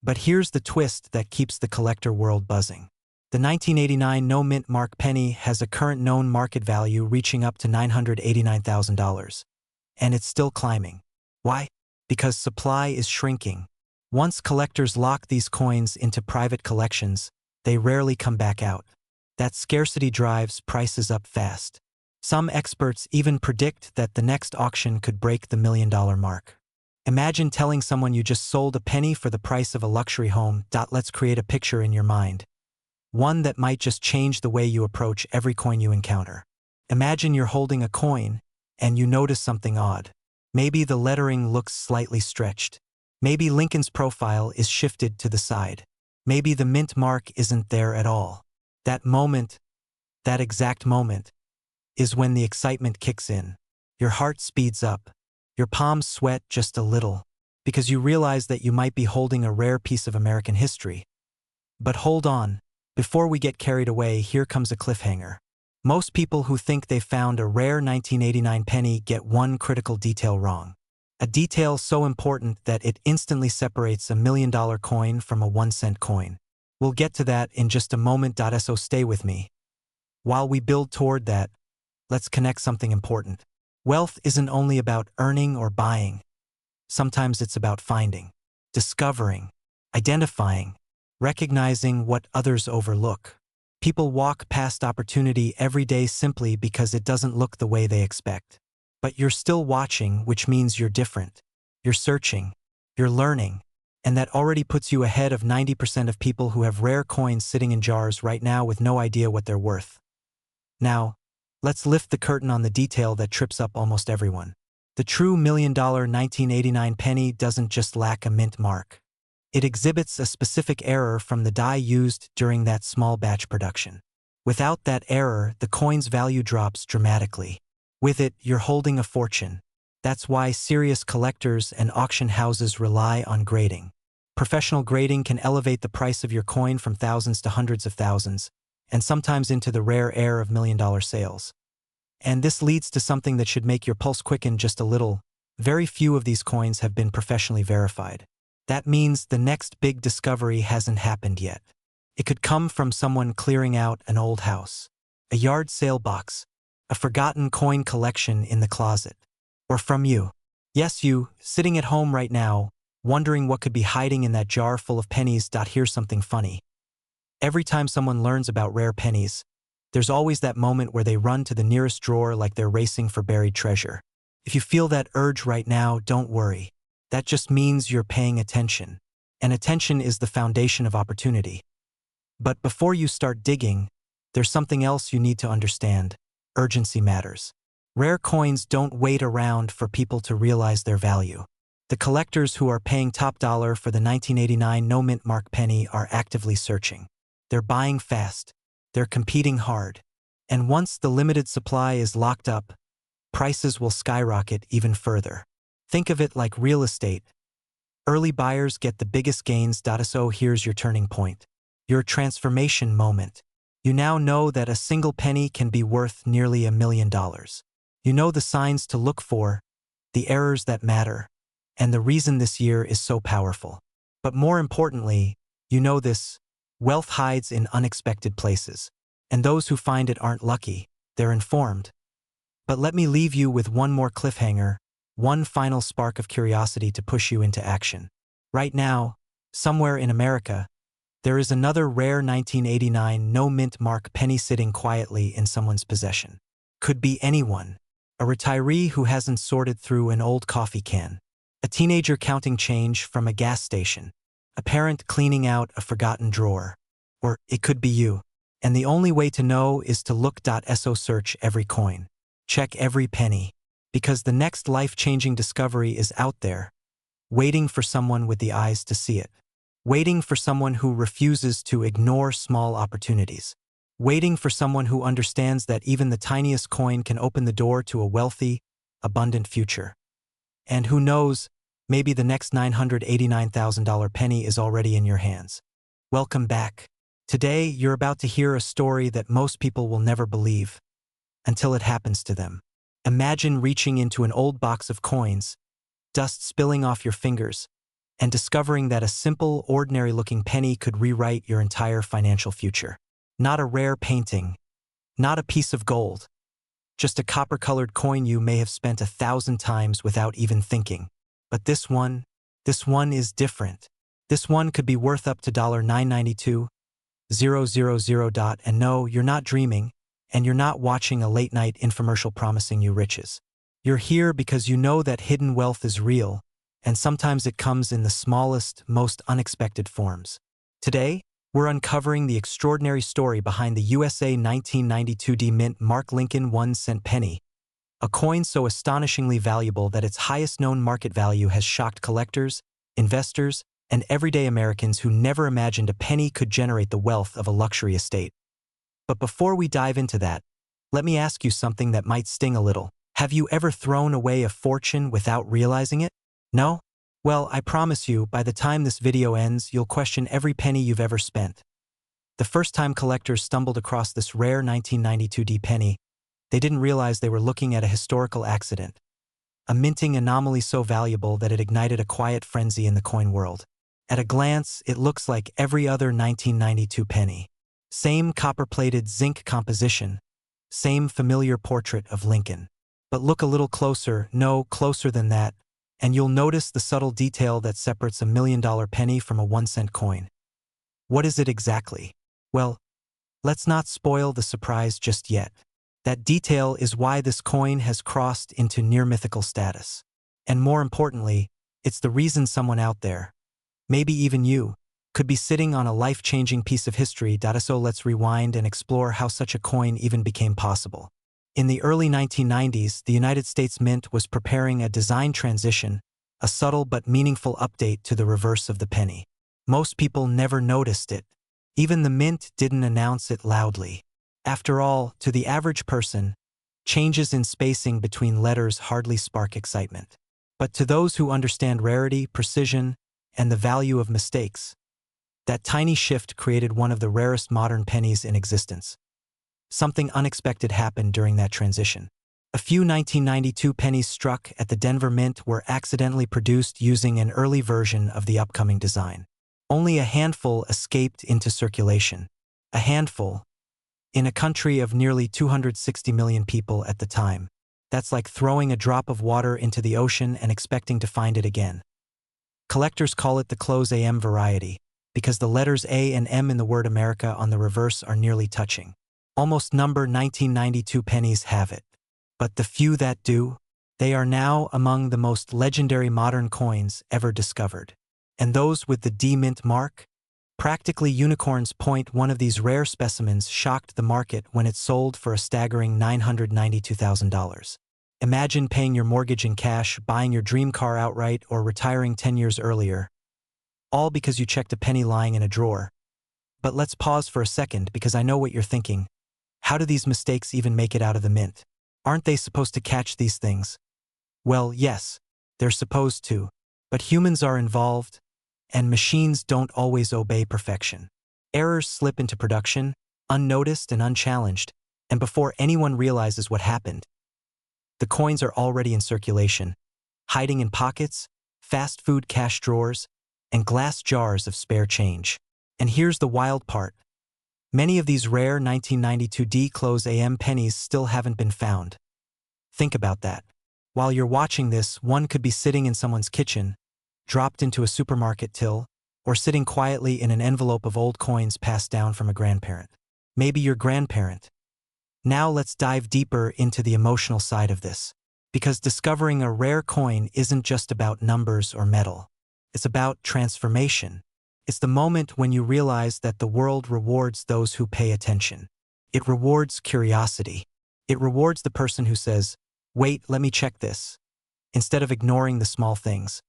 But here's the twist that keeps the collector world buzzing. The 1989 no-mint mark penny has a current known market value reaching up to $989,000. And it's still climbing. Why? Because supply is shrinking. Once collectors lock these coins into private collections, they rarely come back out. That scarcity drives prices up fast. Some experts even predict that the next auction could break the $1 million mark. Imagine telling someone you just sold a penny for the price of a luxury home. Let's create a picture in your mind. One that might just change the way you approach every coin you encounter. Imagine you're holding a coin, and you notice something odd. Maybe the lettering looks slightly stretched. Maybe Lincoln's profile is shifted to the side. Maybe the mint mark isn't there at all. That moment, that exact moment, is when the excitement kicks in. Your heart speeds up. Your palms sweat just a little, because you realize that you might be holding a rare piece of American history. But hold on, before we get carried away, here comes a cliffhanger. Most people who think they found a rare 1989 penny get one critical detail wrong. A detail so important that it instantly separates a $1 million coin from a 1-cent coin. We'll get to that in just a moment. So stay with me. While we build toward that, let's connect something important. Wealth isn't only about earning or buying. Sometimes it's about finding, discovering, identifying, recognizing what others overlook. People walk past opportunity every day simply because it doesn't look the way they expect. But you're still watching, which means you're different. You're searching, you're learning, and that already puts you ahead of 90% of people who have rare coins sitting in jars right now with no idea what they're worth. Now, let's lift the curtain on the detail that trips up almost everyone. The true $1 million 1989 penny doesn't just lack a mint mark. It exhibits a specific error from the die used during that small batch production. Without that error, the coin's value drops dramatically. With it, you're holding a fortune. That's why serious collectors and auction houses rely on grading. Professional grading can elevate the price of your coin from thousands to hundreds of thousands, and sometimes into the rare air of $1 million sales. And this leads to something that should make your pulse quicken just a little. Very few of these coins have been professionally verified. That means the next big discovery hasn't happened yet. It could come from someone clearing out an old house, a yard sale box, a forgotten coin collection in the closet, or from you. Yes, you, sitting at home right now, wondering what could be hiding in that jar full of pennies. Here's something funny. Every time someone learns about rare pennies, There's always that moment where they run to the nearest drawer like they're racing for buried treasure. If you feel that urge right now, don't worry. That just means you're paying attention. And attention is the foundation of opportunity. But before you start digging, there's something else you need to understand. Urgency matters. Rare coins don't wait around for people to realize their value. The collectors who are paying top dollar for the 1989 no-mint mark penny are actively searching. They're buying fast. They're competing hard. And once the limited supply is locked up, prices will skyrocket even further. Think of it like real estate. Early buyers get the biggest gains. So here's your turning point. Your transformation moment. You now know that a single penny can be worth nearly $1 million. You know the signs to look for, the errors that matter, and the reason this year is so powerful. But more importantly, you know this: wealth hides in unexpected places. And those who find it aren't lucky, they're informed. But let me leave you with one more cliffhanger, one final spark of curiosity to push you into action. Right now, somewhere in America, there is another rare 1989 no-mint mark penny sitting quietly in someone's possession. Could be anyone. A retiree who hasn't sorted through an old coffee can. A teenager counting change from a gas station. A parent cleaning out a forgotten drawer. Or it could be you. And the only way to know is to look. So search every coin. Check every penny. Because the next life-changing discovery is out there, waiting for someone with the eyes to see it. Waiting for someone who refuses to ignore small opportunities. Waiting for someone who understands that even the tiniest coin can open the door to a wealthy, abundant future. And who knows, maybe the next $989,000 penny is already in your hands. Welcome back. Today, you're about to hear a story that most people will never believe until it happens to them. Imagine reaching into an old box of coins, dust spilling off your fingers, and discovering that a simple, ordinary-looking penny could rewrite your entire financial future. Not a rare painting, not a piece of gold, just a copper-colored coin you may have spent 1,000 times without even thinking. But this one is different. This one could be worth up to $992,000. And no, you're not dreaming, and you're not watching a late-night infomercial promising you riches. You're here because you know that hidden wealth is real, and sometimes it comes in the smallest, most unexpected forms. Today, we're uncovering the extraordinary story behind the USA 1992 D-Mint Mark Lincoln 1-cent penny, a coin so astonishingly valuable that its highest-known market value has shocked collectors, investors, and everyday Americans who never imagined a penny could generate the wealth of a luxury estate. But before we dive into that, let me ask you something that might sting a little. Have you ever thrown away a fortune without realizing it? No? Well, I promise you, by the time this video ends, you'll question every penny you've ever spent. The first time collectors stumbled across this rare 1992 D penny, they didn't realize they were looking at a historical accident, a minting anomaly so valuable that it ignited a quiet frenzy in the coin world. At a glance, it looks like every other 1992 penny. Same copper-plated zinc composition, same familiar portrait of Lincoln. But look a little closer, no, closer than that, and you'll notice the subtle detail that separates a $1 million penny from a 1-cent coin. What is it exactly? Well, let's not spoil the surprise just yet. That detail is why this coin has crossed into near-mythical status. And more importantly, it's the reason someone out there, maybe even you, could be sitting on a life-changing piece of history. So let's rewind and explore how such a coin even became possible. In the early 1990s, the United States Mint was preparing a design transition, a subtle but meaningful update to the reverse of the penny. Most people never noticed it. Even the Mint didn't announce it loudly. After all, to the average person, changes in spacing between letters hardly spark excitement. But to those who understand rarity, precision, and the value of mistakes, that tiny shift created one of the rarest modern pennies in existence. Something unexpected happened during that transition. A few 1992 pennies struck at the Denver Mint were accidentally produced using an early version of the upcoming design. Only a handful escaped into circulation. A handful, in a country of nearly 260 million people at the time. That's like throwing a drop of water into the ocean and expecting to find it again. Collectors call it the close AM variety, because the letters A and M in the word America on the reverse are nearly touching. Almost number 1992 pennies have it. But the few that do, they are now among the most legendary modern coins ever discovered. And those with the D mint mark? Practically unicorns point. One of these rare specimens shocked the market when it sold for a staggering $992,000. Imagine paying your mortgage in cash, buying your dream car outright, or retiring 10 years earlier, all because you checked a penny lying in a drawer. But let's pause for a second, because I know what you're thinking. How do these mistakes even make it out of the mint? Aren't they supposed to catch these things? Well, yes, they're supposed to, but humans are involved, and machines don't always obey perfection. Errors slip into production, unnoticed and unchallenged, and before anyone realizes what happened, the coins are already in circulation, hiding in pockets, fast food cash drawers, and glass jars of spare change. And here's the wild part. Many of these rare 1992 D-close AM pennies still haven't been found. Think about that. While you're watching this, one could be sitting in someone's kitchen, dropped into a supermarket till, or sitting quietly in an envelope of old coins passed down from a grandparent. Maybe your grandparent. Now let's dive deeper into the emotional side of this. Because discovering a rare coin isn't just about numbers or metal. It's about transformation. It's the moment when you realize that the world rewards those who pay attention. It rewards curiosity. It rewards the person who says, "Wait, let me check this," instead of ignoring the small things.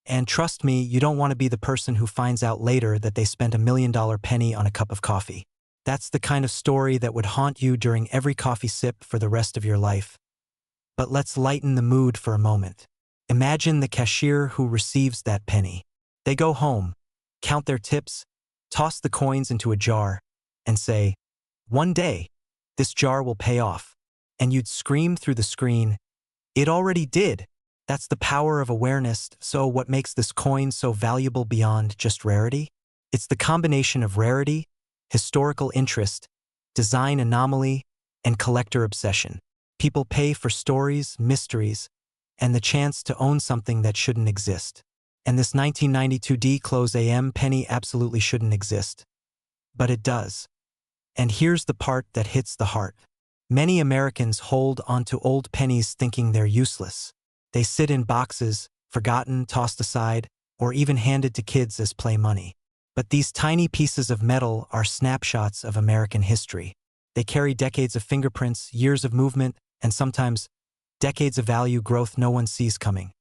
And trust me, you don't want to be the person who finds out later that they spent $1 million penny on a cup of coffee. That's the kind of story that would haunt you during every coffee sip for the rest of your life. But let's lighten the mood for a moment. Imagine the cashier who receives that penny. They go home, count their tips, toss the coins into a jar, and say, "One day, this jar will pay off." And you'd scream through the screen, "It already did." That's the power of awareness. So what makes this coin so valuable beyond just rarity? It's the combination of rarity, historical interest, design anomaly, and collector obsession. People pay for stories, mysteries, and the chance to own something that shouldn't exist. And this 1992 D-close AM penny absolutely shouldn't exist. But it does. And here's the part that hits the heart. Many Americans hold onto old pennies thinking they're useless. They sit in boxes, forgotten, tossed aside, or even handed to kids as play money. But these tiny pieces of metal are snapshots of American history. They carry decades of fingerprints, years of movement, and sometimes decades of value growth no one sees coming.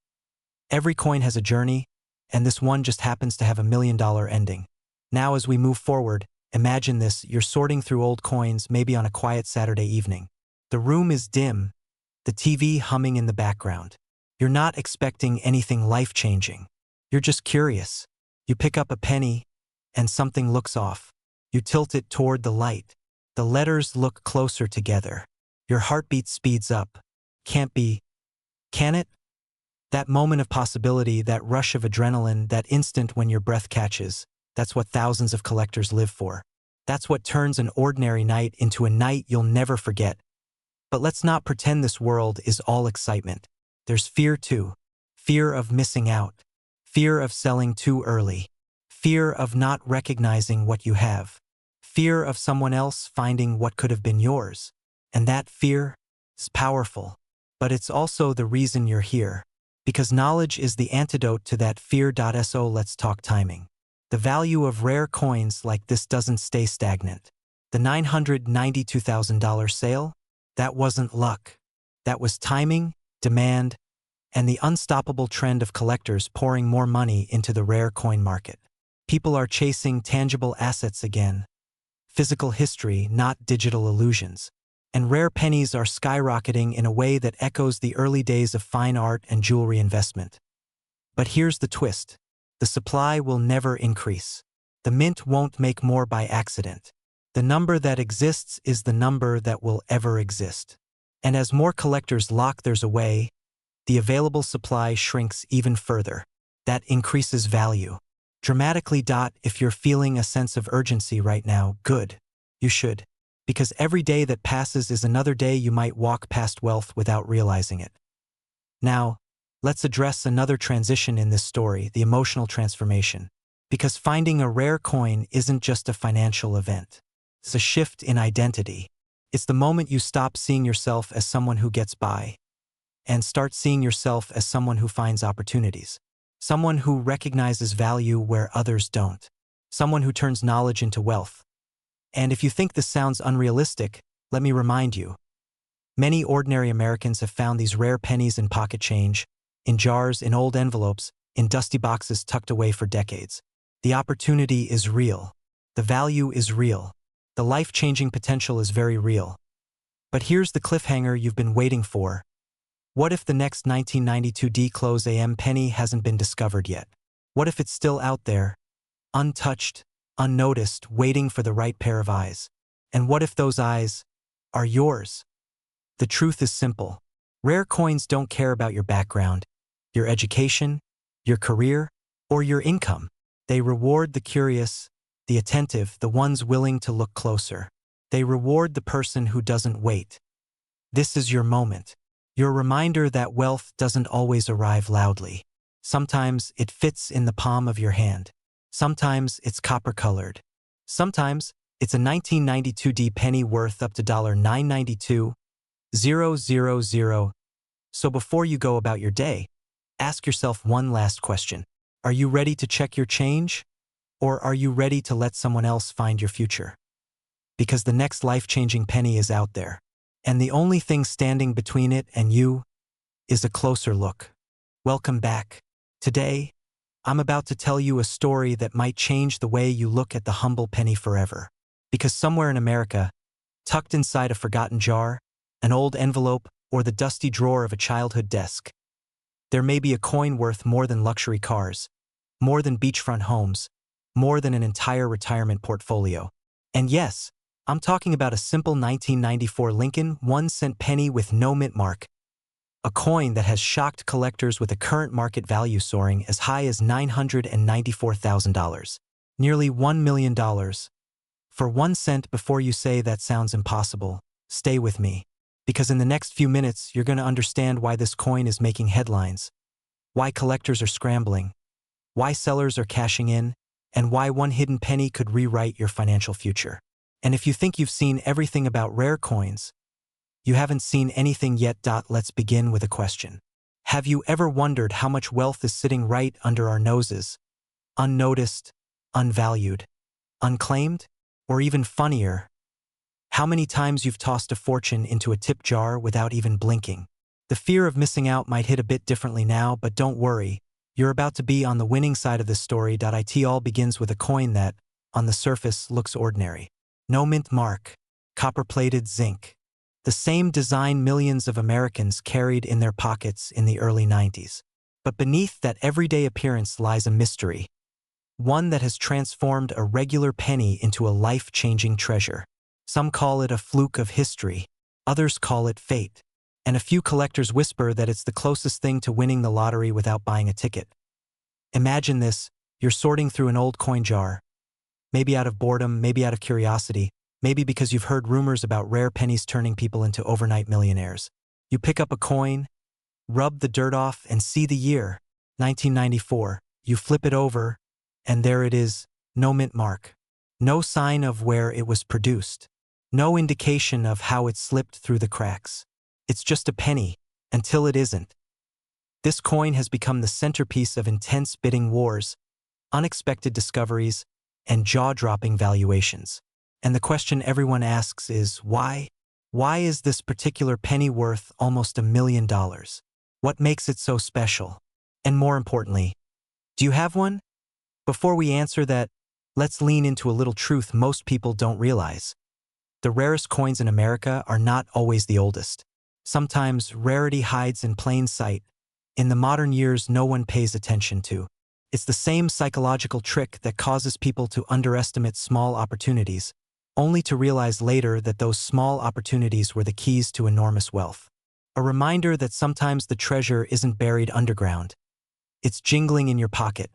Every coin has a journey, and this one just happens to have $1 million ending. Now as we move forward, imagine this: you're sorting through old coins, maybe on a quiet Saturday evening. The room is dim, the TV humming in the background. You're not expecting anything life-changing. You're just curious. You pick up a penny, and something looks off. You tilt it toward the light. The letters look closer together. Your heartbeat speeds up. Can't be. Can it? That moment of possibility, that rush of adrenaline, that instant when your breath catches, that's what thousands of collectors live for. That's what turns an ordinary night into a night you'll never forget. But let's not pretend this world is all excitement. There's fear too. Fear of missing out. Fear of selling too early. Fear of not recognizing what you have. Fear of someone else finding what could have been yours. And that fear is powerful. But it's also the reason you're here. Because knowledge is the antidote to that fear. So let's talk timing. The value of rare coins like this doesn't stay stagnant. The $992,000 sale? That wasn't luck. That was timing, demand, and the unstoppable trend of collectors pouring more money into the rare coin market. People are chasing tangible assets again. Physical history, not digital illusions. And rare pennies are skyrocketing in a way that echoes the early days of fine art and jewelry investment. But here's the twist. The supply will never increase. The mint won't make more by accident. The number that exists is the number that will ever exist. And as more collectors lock theirs away, the available supply shrinks even further. That increases value dramatically. If you're feeling a sense of urgency right now, good. You should. Because every day that passes is another day you might walk past wealth without realizing it. Now, let's address another transition in this story, the emotional transformation. Because finding a rare coin isn't just a financial event. It's a shift in identity. It's the moment you stop seeing yourself as someone who gets by and start seeing yourself as someone who finds opportunities. Someone who recognizes value where others don't. Someone who turns knowledge into wealth. And if you think this sounds unrealistic, let me remind you. Many ordinary Americans have found these rare pennies in pocket change, in jars, in old envelopes, in dusty boxes tucked away for decades. The opportunity is real. The value is real. The life-changing potential is very real. But here's the cliffhanger you've been waiting for. What if the next 1992 D-Close AM penny hasn't been discovered yet? What if it's still out there, untouched, unnoticed, waiting for the right pair of eyes? And what if those eyes are yours? The truth is simple. Rare coins don't care about your background, your education, your career, or your income. They reward the curious, the attentive, the ones willing to look closer. They reward the person who doesn't wait. This is your moment. Your reminder that wealth doesn't always arrive loudly. Sometimes it fits in the palm of your hand. Sometimes it's copper-colored. Sometimes it's a 1992 D penny worth up to $992,000. So before you go about your day, ask yourself one last question. Are you ready to check your change? Or are you ready to let someone else find your future? Because the next life-changing penny is out there. And the only thing standing between it and you is a closer look. Welcome back. Today, I'm about to tell you a story that might change the way you look at the humble penny forever. Because somewhere in America, tucked inside a forgotten jar, an old envelope, or the dusty drawer of a childhood desk, there may be a coin worth more than luxury cars, more than beachfront homes, more than an entire retirement portfolio. And yes, I'm talking about a simple 1994 Lincoln 1-cent penny with no mint mark. A coin that has shocked collectors with a current market value soaring as high as $994,000. Nearly $1 million. For 1 cent. Before you say that sounds impossible, stay with me. Because in the next few minutes, you're going to understand why this coin is making headlines, why collectors are scrambling, why sellers are cashing in, and why one hidden penny could rewrite your financial future. And if you think you've seen everything about rare coins, you haven't seen anything yet. Let's begin with a question. Have you ever wondered how much wealth is sitting right under our noses, unnoticed, unvalued, unclaimed, or even funnier, how many times you've tossed a fortune into a tip jar without even blinking? The fear of missing out might hit a bit differently now, but don't worry, you're about to be on the winning side of this story. It all begins with a coin that, on the surface, looks ordinary. No mint mark, copper-plated zinc. The same design millions of Americans carried in their pockets in the early 90s. But beneath that everyday appearance lies a mystery. One that has transformed a regular penny into a life-changing treasure. Some call it a fluke of history, others call it fate, and a few collectors whisper that it's the closest thing to winning the lottery without buying a ticket. Imagine this, you're sorting through an old coin jar, maybe out of boredom, maybe out of curiosity, maybe because you've heard rumors about rare pennies turning people into overnight millionaires. You pick up a coin, rub the dirt off, and see the year, 1994. You flip it over, and there it is, no mint mark. No sign of where it was produced. No indication of how it slipped through the cracks. It's just a penny, until it isn't. This coin has become the centerpiece of intense bidding wars, unexpected discoveries, and jaw-dropping valuations. And the question everyone asks is, why? Why is this particular penny worth almost $1 million? What makes it so special? And more importantly, do you have one? Before we answer that, let's lean into a little truth most people don't realize. The rarest coins in America are not always the oldest. Sometimes rarity hides in plain sight, in the modern years no one pays attention to. It's the same psychological trick that causes people to underestimate small opportunities, only to realize later that those small opportunities were the keys to enormous wealth. A reminder that sometimes the treasure isn't buried underground. It's jingling in your pocket.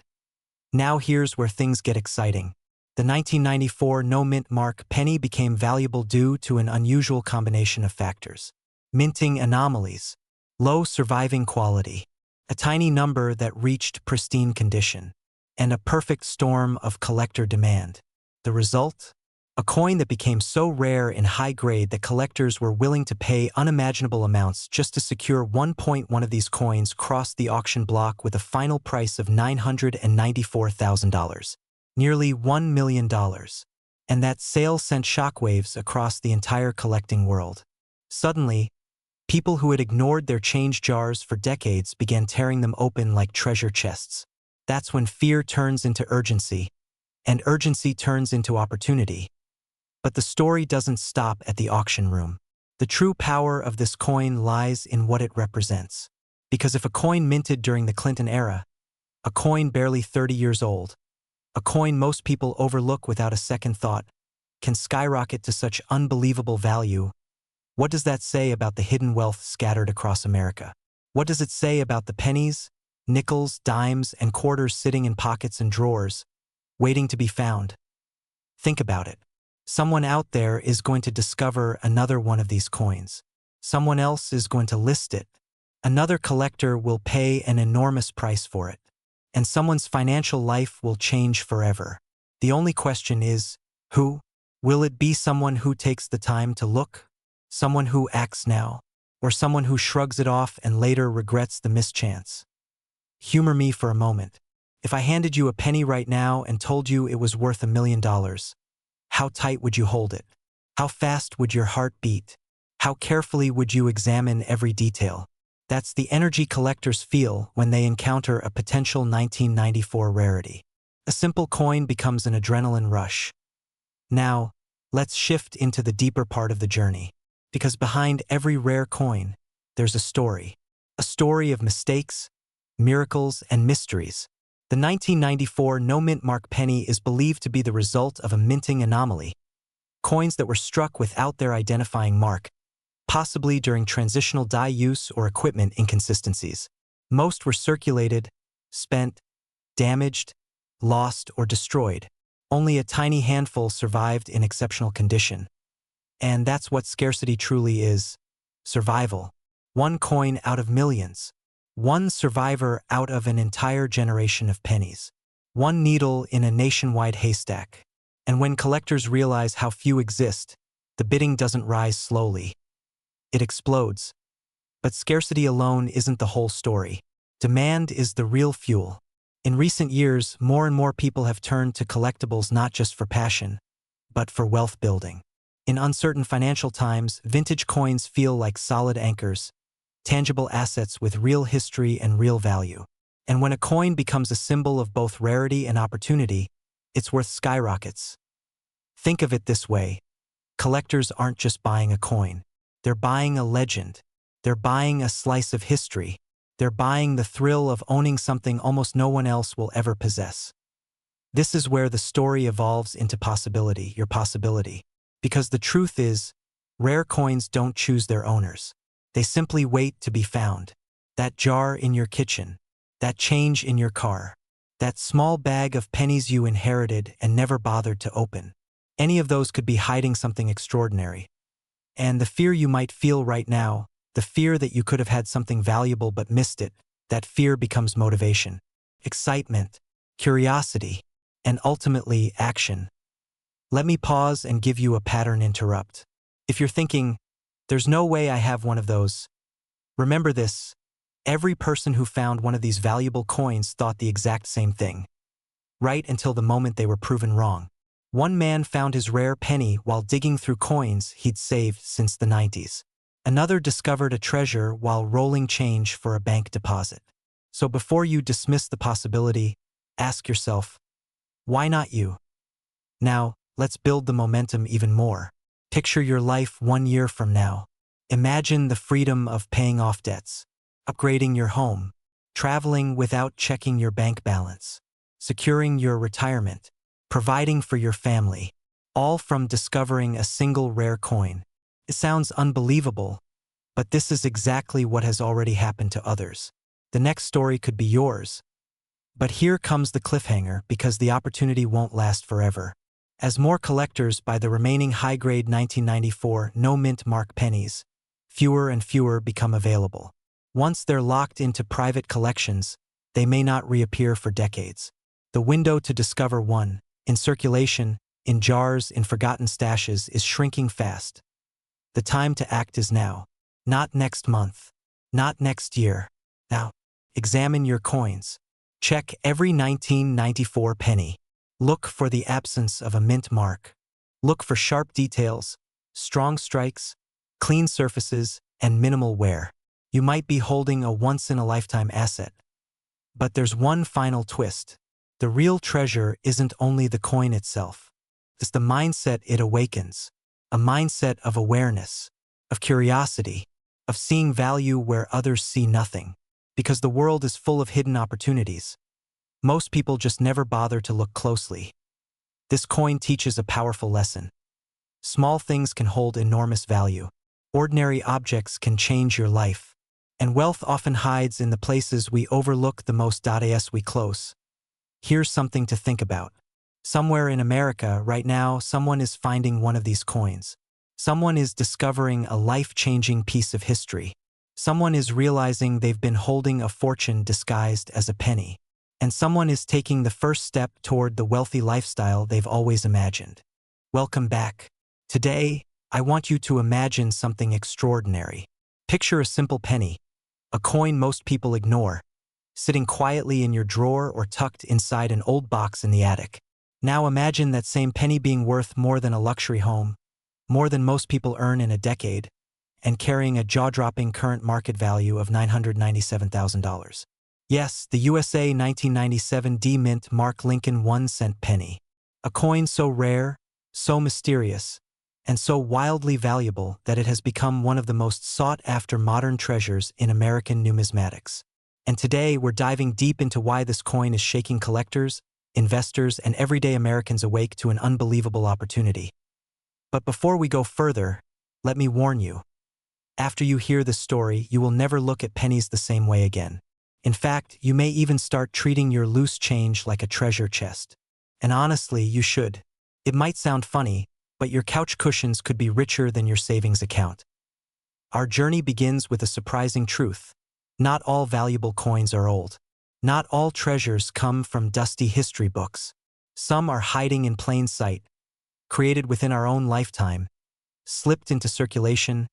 Now here's where things get exciting. The 1994 no mint mark penny became valuable due to an unusual combination of factors. Minting anomalies, low surviving quality, a tiny number that reached pristine condition, and a perfect storm of collector demand. The result? A coin that became so rare and high grade that collectors were willing to pay unimaginable amounts just to secure 1.1 of these coins crossed the auction block with a final price of $994,000, nearly $1 million. And that sale sent shockwaves across the entire collecting world. Suddenly, people who had ignored their change jars for decades began tearing them open like treasure chests. That's when fear turns into urgency, and urgency turns into opportunity. But the story doesn't stop at the auction room. The true power of this coin lies in what it represents. Because if a coin minted during the Clinton era, a coin barely 30 years old, a coin most people overlook without a second thought, can skyrocket to such unbelievable value, what does that say about the hidden wealth scattered across America? What does it say about the pennies, nickels, dimes, and quarters sitting in pockets and drawers, waiting to be found? Think about it. Someone out there is going to discover another one of these coins. Someone else is going to list it. Another collector will pay an enormous price for it. And someone's financial life will change forever. The only question is, who? Will it be someone who takes the time to look? Someone who acts now? Or someone who shrugs it off and later regrets the mischance? Humor me for a moment. If I handed you a penny right now and told you it was worth $1 million, how tight would you hold it? How fast would your heart beat? How carefully would you examine every detail? That's the energy collectors feel when they encounter a potential 1994 rarity. A simple coin becomes an adrenaline rush. Now, let's shift into the deeper part of the journey. Because behind every rare coin, there's a story. A story of mistakes, miracles, and mysteries. The 1994 no-mint mark penny is believed to be the result of a minting anomaly. Coins that were struck without their identifying mark, possibly during transitional die use or equipment inconsistencies. Most were circulated, spent, damaged, lost, or destroyed. Only a tiny handful survived in exceptional condition. And that's what scarcity truly is: survival. One coin out of millions. One survivor out of an entire generation of pennies. One needle in a nationwide haystack. And when collectors realize how few exist, the bidding doesn't rise slowly. It explodes. But scarcity alone isn't the whole story. Demand is the real fuel. In recent years, more and more people have turned to collectibles not just for passion, but for wealth building. In uncertain financial times, vintage coins feel like solid anchors, tangible assets with real history and real value. And when a coin becomes a symbol of both rarity and opportunity, it's worth skyrockets. Think of it this way: collectors aren't just buying a coin. They're buying a legend. They're buying a slice of history. They're buying the thrill of owning something almost no one else will ever possess. This is where the story evolves into possibility, your possibility. Because the truth is, rare coins don't choose their owners. They simply wait to be found. That jar in your kitchen, that change in your car, that small bag of pennies you inherited and never bothered to open. Any of those could be hiding something extraordinary. And the fear you might feel right now, the fear that you could have had something valuable but missed it, that fear becomes motivation, excitement, curiosity, and ultimately action. Let me pause and give you a pattern interrupt. If you're thinking, there's no way I have one of those, remember this: every person who found one of these valuable coins thought the exact same thing. Right until the moment they were proven wrong. One man found his rare penny while digging through coins he'd saved since the 90s. Another discovered a treasure while rolling change for a bank deposit. So before you dismiss the possibility, ask yourself, why not you? Now, let's build the momentum even more. Picture your life 1 year from now. Imagine the freedom of paying off debts, upgrading your home, traveling without checking your bank balance, securing your retirement, providing for your family, all from discovering a single rare coin. It sounds unbelievable, but this is exactly what has already happened to others. The next story could be yours. But here comes the cliffhanger, because the opportunity won't last forever. As more collectors buy the remaining high-grade 1994 no-mint mark pennies, fewer and fewer become available. Once they're locked into private collections, they may not reappear for decades. The window to discover one, in circulation, in jars, in forgotten stashes, is shrinking fast. The time to act is now. Not next month. Not next year. Now, examine your coins. Check every 1994 penny. Look for the absence of a mint mark. Look for sharp details, strong strikes, clean surfaces, and minimal wear. You might be holding a once-in-a-lifetime asset. But there's one final twist. The real treasure isn't only the coin itself. It's the mindset it awakens. A mindset of awareness, of curiosity, of seeing value where others see nothing. Because the world is full of hidden opportunities. Most people just never bother to look closely. This coin teaches a powerful lesson. Small things can hold enormous value. Ordinary objects can change your life. And wealth often hides in the places we overlook the most. As we close, here's something to think about. Somewhere in America right now, someone is finding one of these coins. Someone is discovering a life-changing piece of history. Someone is realizing they've been holding a fortune disguised as a penny. And someone is taking the first step toward the wealthy lifestyle they've always imagined. Welcome back. Today, I want you to imagine something extraordinary. Picture a simple penny, a coin most people ignore, sitting quietly in your drawer or tucked inside an old box in the attic. Now imagine that same penny being worth more than a luxury home, more than most people earn in a decade, and carrying a jaw-dropping current market value of $997,000. Yes, the USA 1997 D Mint Mark Lincoln 1-cent penny. A coin so rare, so mysterious, and so wildly valuable that it has become one of the most sought-after modern treasures in American numismatics. And today we're diving deep into why this coin is shaking collectors, investors, and everyday Americans awake to an unbelievable opportunity. But before we go further, let me warn you. After you hear this story, you will never look at pennies the same way again. In fact, you may even start treating your loose change like a treasure chest. And honestly, you should. It might sound funny, but your couch cushions could be richer than your savings account. Our journey begins with a surprising truth. Not all valuable coins are old. Not all treasures come from dusty history books. Some are hiding in plain sight, created within our own lifetime, slipped into circulation,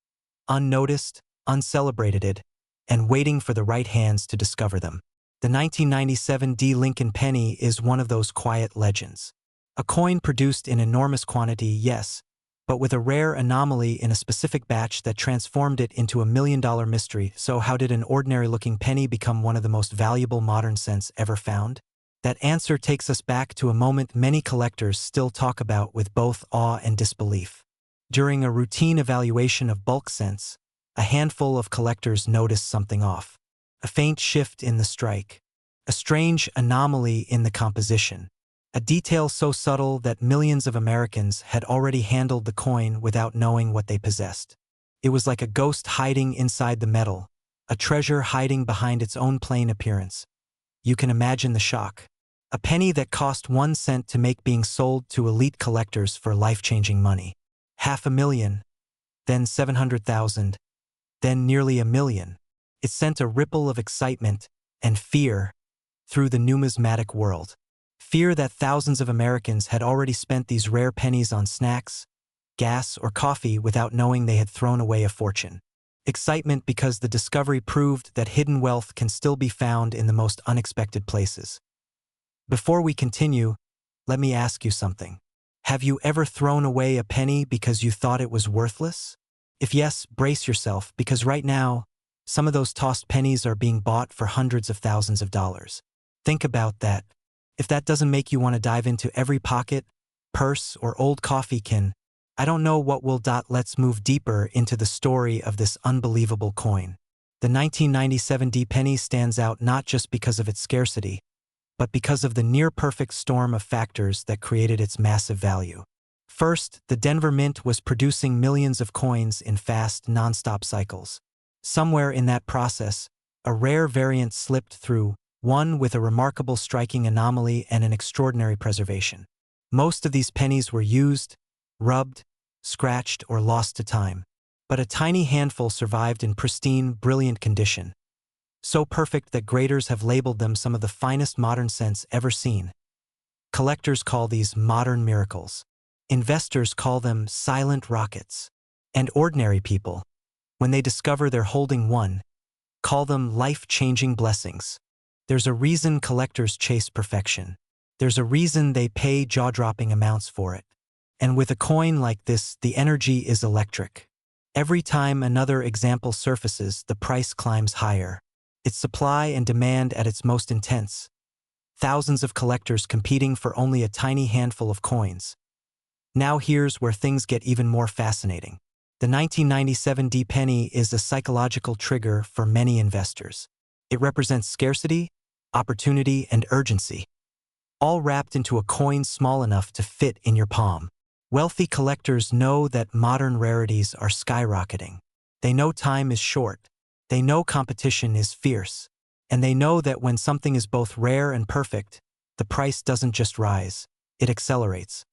unnoticed, uncelebrated, and waiting for the right hands to discover them. The 1997 D Lincoln penny is one of those quiet legends. A coin produced in enormous quantity, yes, but with a rare anomaly in a specific batch that transformed it into a million-dollar mystery. So how did an ordinary-looking penny become one of the most valuable modern cents ever found? That answer takes us back to a moment many collectors still talk about with both awe and disbelief. During a routine evaluation of bulk cents, a handful of collectors noticed something off. A faint shift in the strike. A strange anomaly in the composition. A detail so subtle that millions of Americans had already handled the coin without knowing what they possessed. It was like a ghost hiding inside the metal, a treasure hiding behind its own plain appearance. You can imagine the shock. A penny that cost 1 cent to make being sold to elite collectors for life-changing money. $500,000, then $700,000, then nearly $1 million. It sent a ripple of excitement and fear through the numismatic world. Fear that thousands of Americans had already spent these rare pennies on snacks, gas, or coffee without knowing they had thrown away a fortune. Excitement because the discovery proved that hidden wealth can still be found in the most unexpected places. Before we continue, let me ask you something. Have you ever thrown away a penny because you thought it was worthless? If yes, brace yourself, because right now, some of those tossed pennies are being bought for hundreds of thousands of dollars. Think about that. If that doesn't make you want to dive into every pocket, purse, or old coffee can, I don't know what will. Let's move deeper into the story of this unbelievable coin. The 1997 D penny stands out not just because of its scarcity, but because of the near-perfect storm of factors that created its massive value. First, the Denver Mint was producing millions of coins in fast, non-stop cycles. Somewhere in that process, a rare variant slipped through, one with a remarkable striking anomaly and an extraordinary preservation. Most of these pennies were used, rubbed, scratched, or lost to time. But a tiny handful survived in pristine, brilliant condition. So perfect that graders have labeled them some of the finest modern cents ever seen. Collectors call these modern miracles. Investors call them silent rockets. And ordinary people, when they discover they're holding one, call them life-changing blessings. There's a reason collectors chase perfection. There's a reason they pay jaw-dropping amounts for it. And with a coin like this, the energy is electric. Every time another example surfaces, the price climbs higher. It's supply and demand at its most intense. Thousands of collectors competing for only a tiny handful of coins. Now here's where things get even more fascinating. The 1997 penny is a psychological trigger for many investors. It represents scarcity, opportunity, and urgency, all wrapped into a coin small enough to fit in your palm. Wealthy collectors know that modern rarities are skyrocketing. They know time is short. They know competition is fierce. And they know that when something is both rare and perfect, the price doesn't just rise, it accelerates.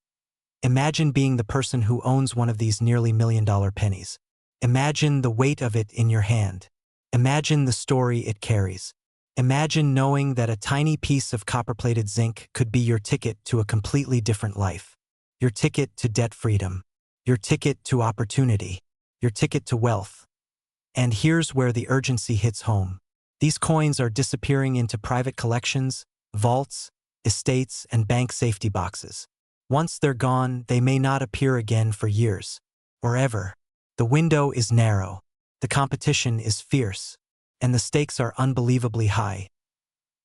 Imagine being the person who owns one of these nearly million-dollar pennies. Imagine the weight of it in your hand. Imagine the story it carries. Imagine knowing that a tiny piece of copper-plated zinc could be your ticket to a completely different life. Your ticket to debt freedom. Your ticket to opportunity. Your ticket to wealth. And here's where the urgency hits home. These coins are disappearing into private collections, vaults, estates, and bank safety boxes. Once they're gone, they may not appear again for years, or ever. The window is narrow, the competition is fierce, and the stakes are unbelievably high.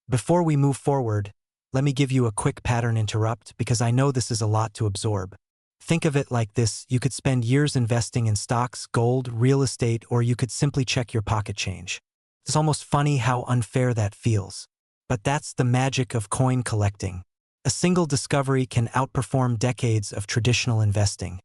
Before we move forward, let me give you a quick pattern interrupt because I know this is a lot to absorb. Think of it like this: you could spend years investing in stocks, gold, real estate, or you could simply check your pocket change. It's almost funny how unfair that feels. But that's the magic of coin collecting. A single discovery can outperform decades of traditional investing.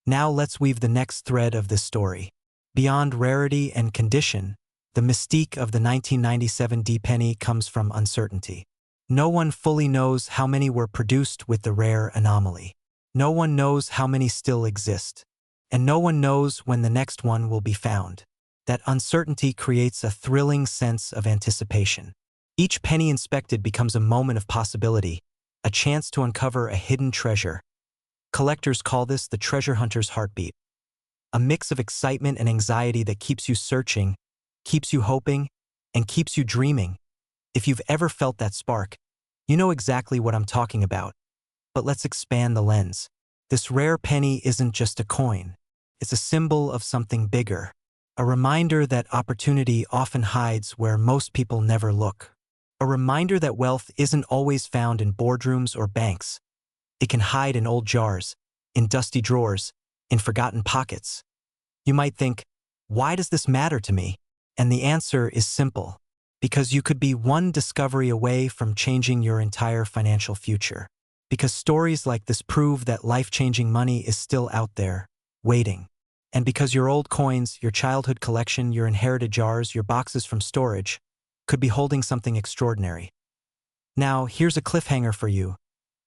Now let's weave the next thread of this story. Beyond rarity and condition, the mystique of the 1997 penny comes from uncertainty. No one fully knows how many were produced with the rare anomaly. No one knows how many still exist. And no one knows when the next one will be found. That uncertainty creates a thrilling sense of anticipation. Each penny inspected becomes a moment of possibility, a chance to uncover a hidden treasure. Collectors call this the treasure hunter's heartbeat. A mix of excitement and anxiety that keeps you searching, keeps you hoping, and keeps you dreaming. If you've ever felt that spark, you know exactly what I'm talking about. But let's expand the lens. This rare penny isn't just a coin. It's a symbol of something bigger. A reminder that opportunity often hides where most people never look. A reminder that wealth isn't always found in boardrooms or banks. It can hide in old jars, in dusty drawers, in forgotten pockets. You might think, why does this matter to me? And the answer is simple. Because you could be one discovery away from changing your entire financial future. Because stories like this prove that life-changing money is still out there, waiting. And because your old coins, your childhood collection, your inherited jars, your boxes from storage, could be holding something extraordinary. Now, here's a cliffhanger for you.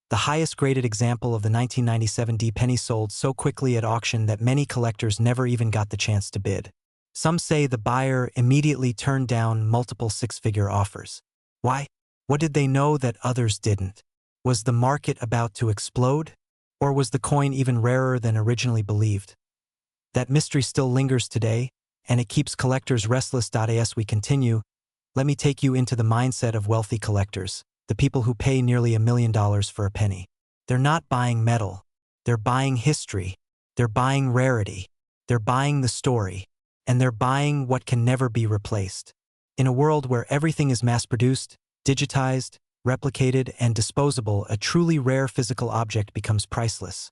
The highest graded example of the 1997 penny sold so quickly at auction that many collectors never even got the chance to bid. Some say the buyer immediately turned down multiple six-figure offers. Why? What did they know that others didn't? Was the market about to explode? Or was the coin even rarer than originally believed? That mystery still lingers today, and it keeps collectors restless. As we continue, let me take you into the mindset of wealthy collectors, the people who pay nearly $1 million for a penny. They're not buying metal. They're buying history. They're buying rarity. They're buying the story. And they're buying what can never be replaced. In a world where everything is mass-produced, digitized, replicated, and disposable, a truly rare physical object becomes priceless.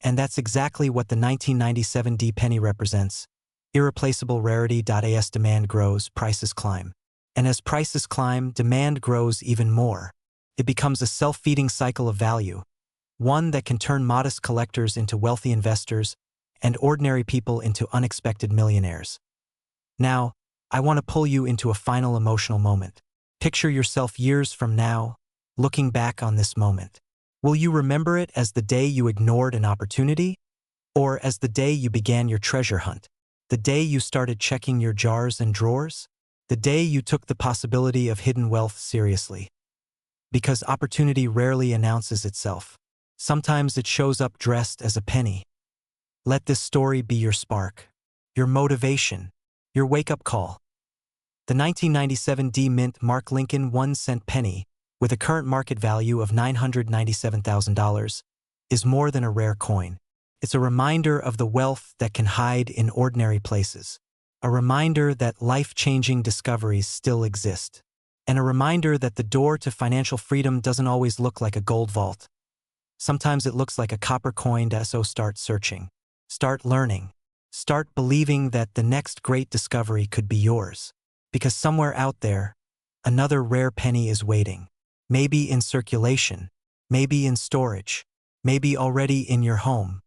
And that's exactly what the 1997 penny represents. Irreplaceable rarity. As demand grows, prices climb. And as prices climb, demand grows even more. It becomes a self-feeding cycle of value, one that can turn modest collectors into wealthy investors and ordinary people into unexpected millionaires. Now, I want to pull you into a final emotional moment. Picture yourself years from now, looking back on this moment. Will you remember it as the day you ignored an opportunity? Or as the day you began your treasure hunt? The day you started checking your jars and drawers? The day you took the possibility of hidden wealth seriously? Because opportunity rarely announces itself. Sometimes it shows up dressed as a penny. Let this story be your spark, your motivation, your wake-up call. The 1997 D Mint Mark Lincoln 1-cent penny, with a current market value of $997,000, is more than a rare coin. It's a reminder of the wealth that can hide in ordinary places, a reminder that life-changing discoveries still exist, and a reminder that the door to financial freedom doesn't always look like a gold vault. Sometimes it looks like a copper coin. So start searching, start learning, start believing that the next great discovery could be yours. Because somewhere out there, another rare penny is waiting. Maybe in circulation, maybe in storage, maybe already in your home.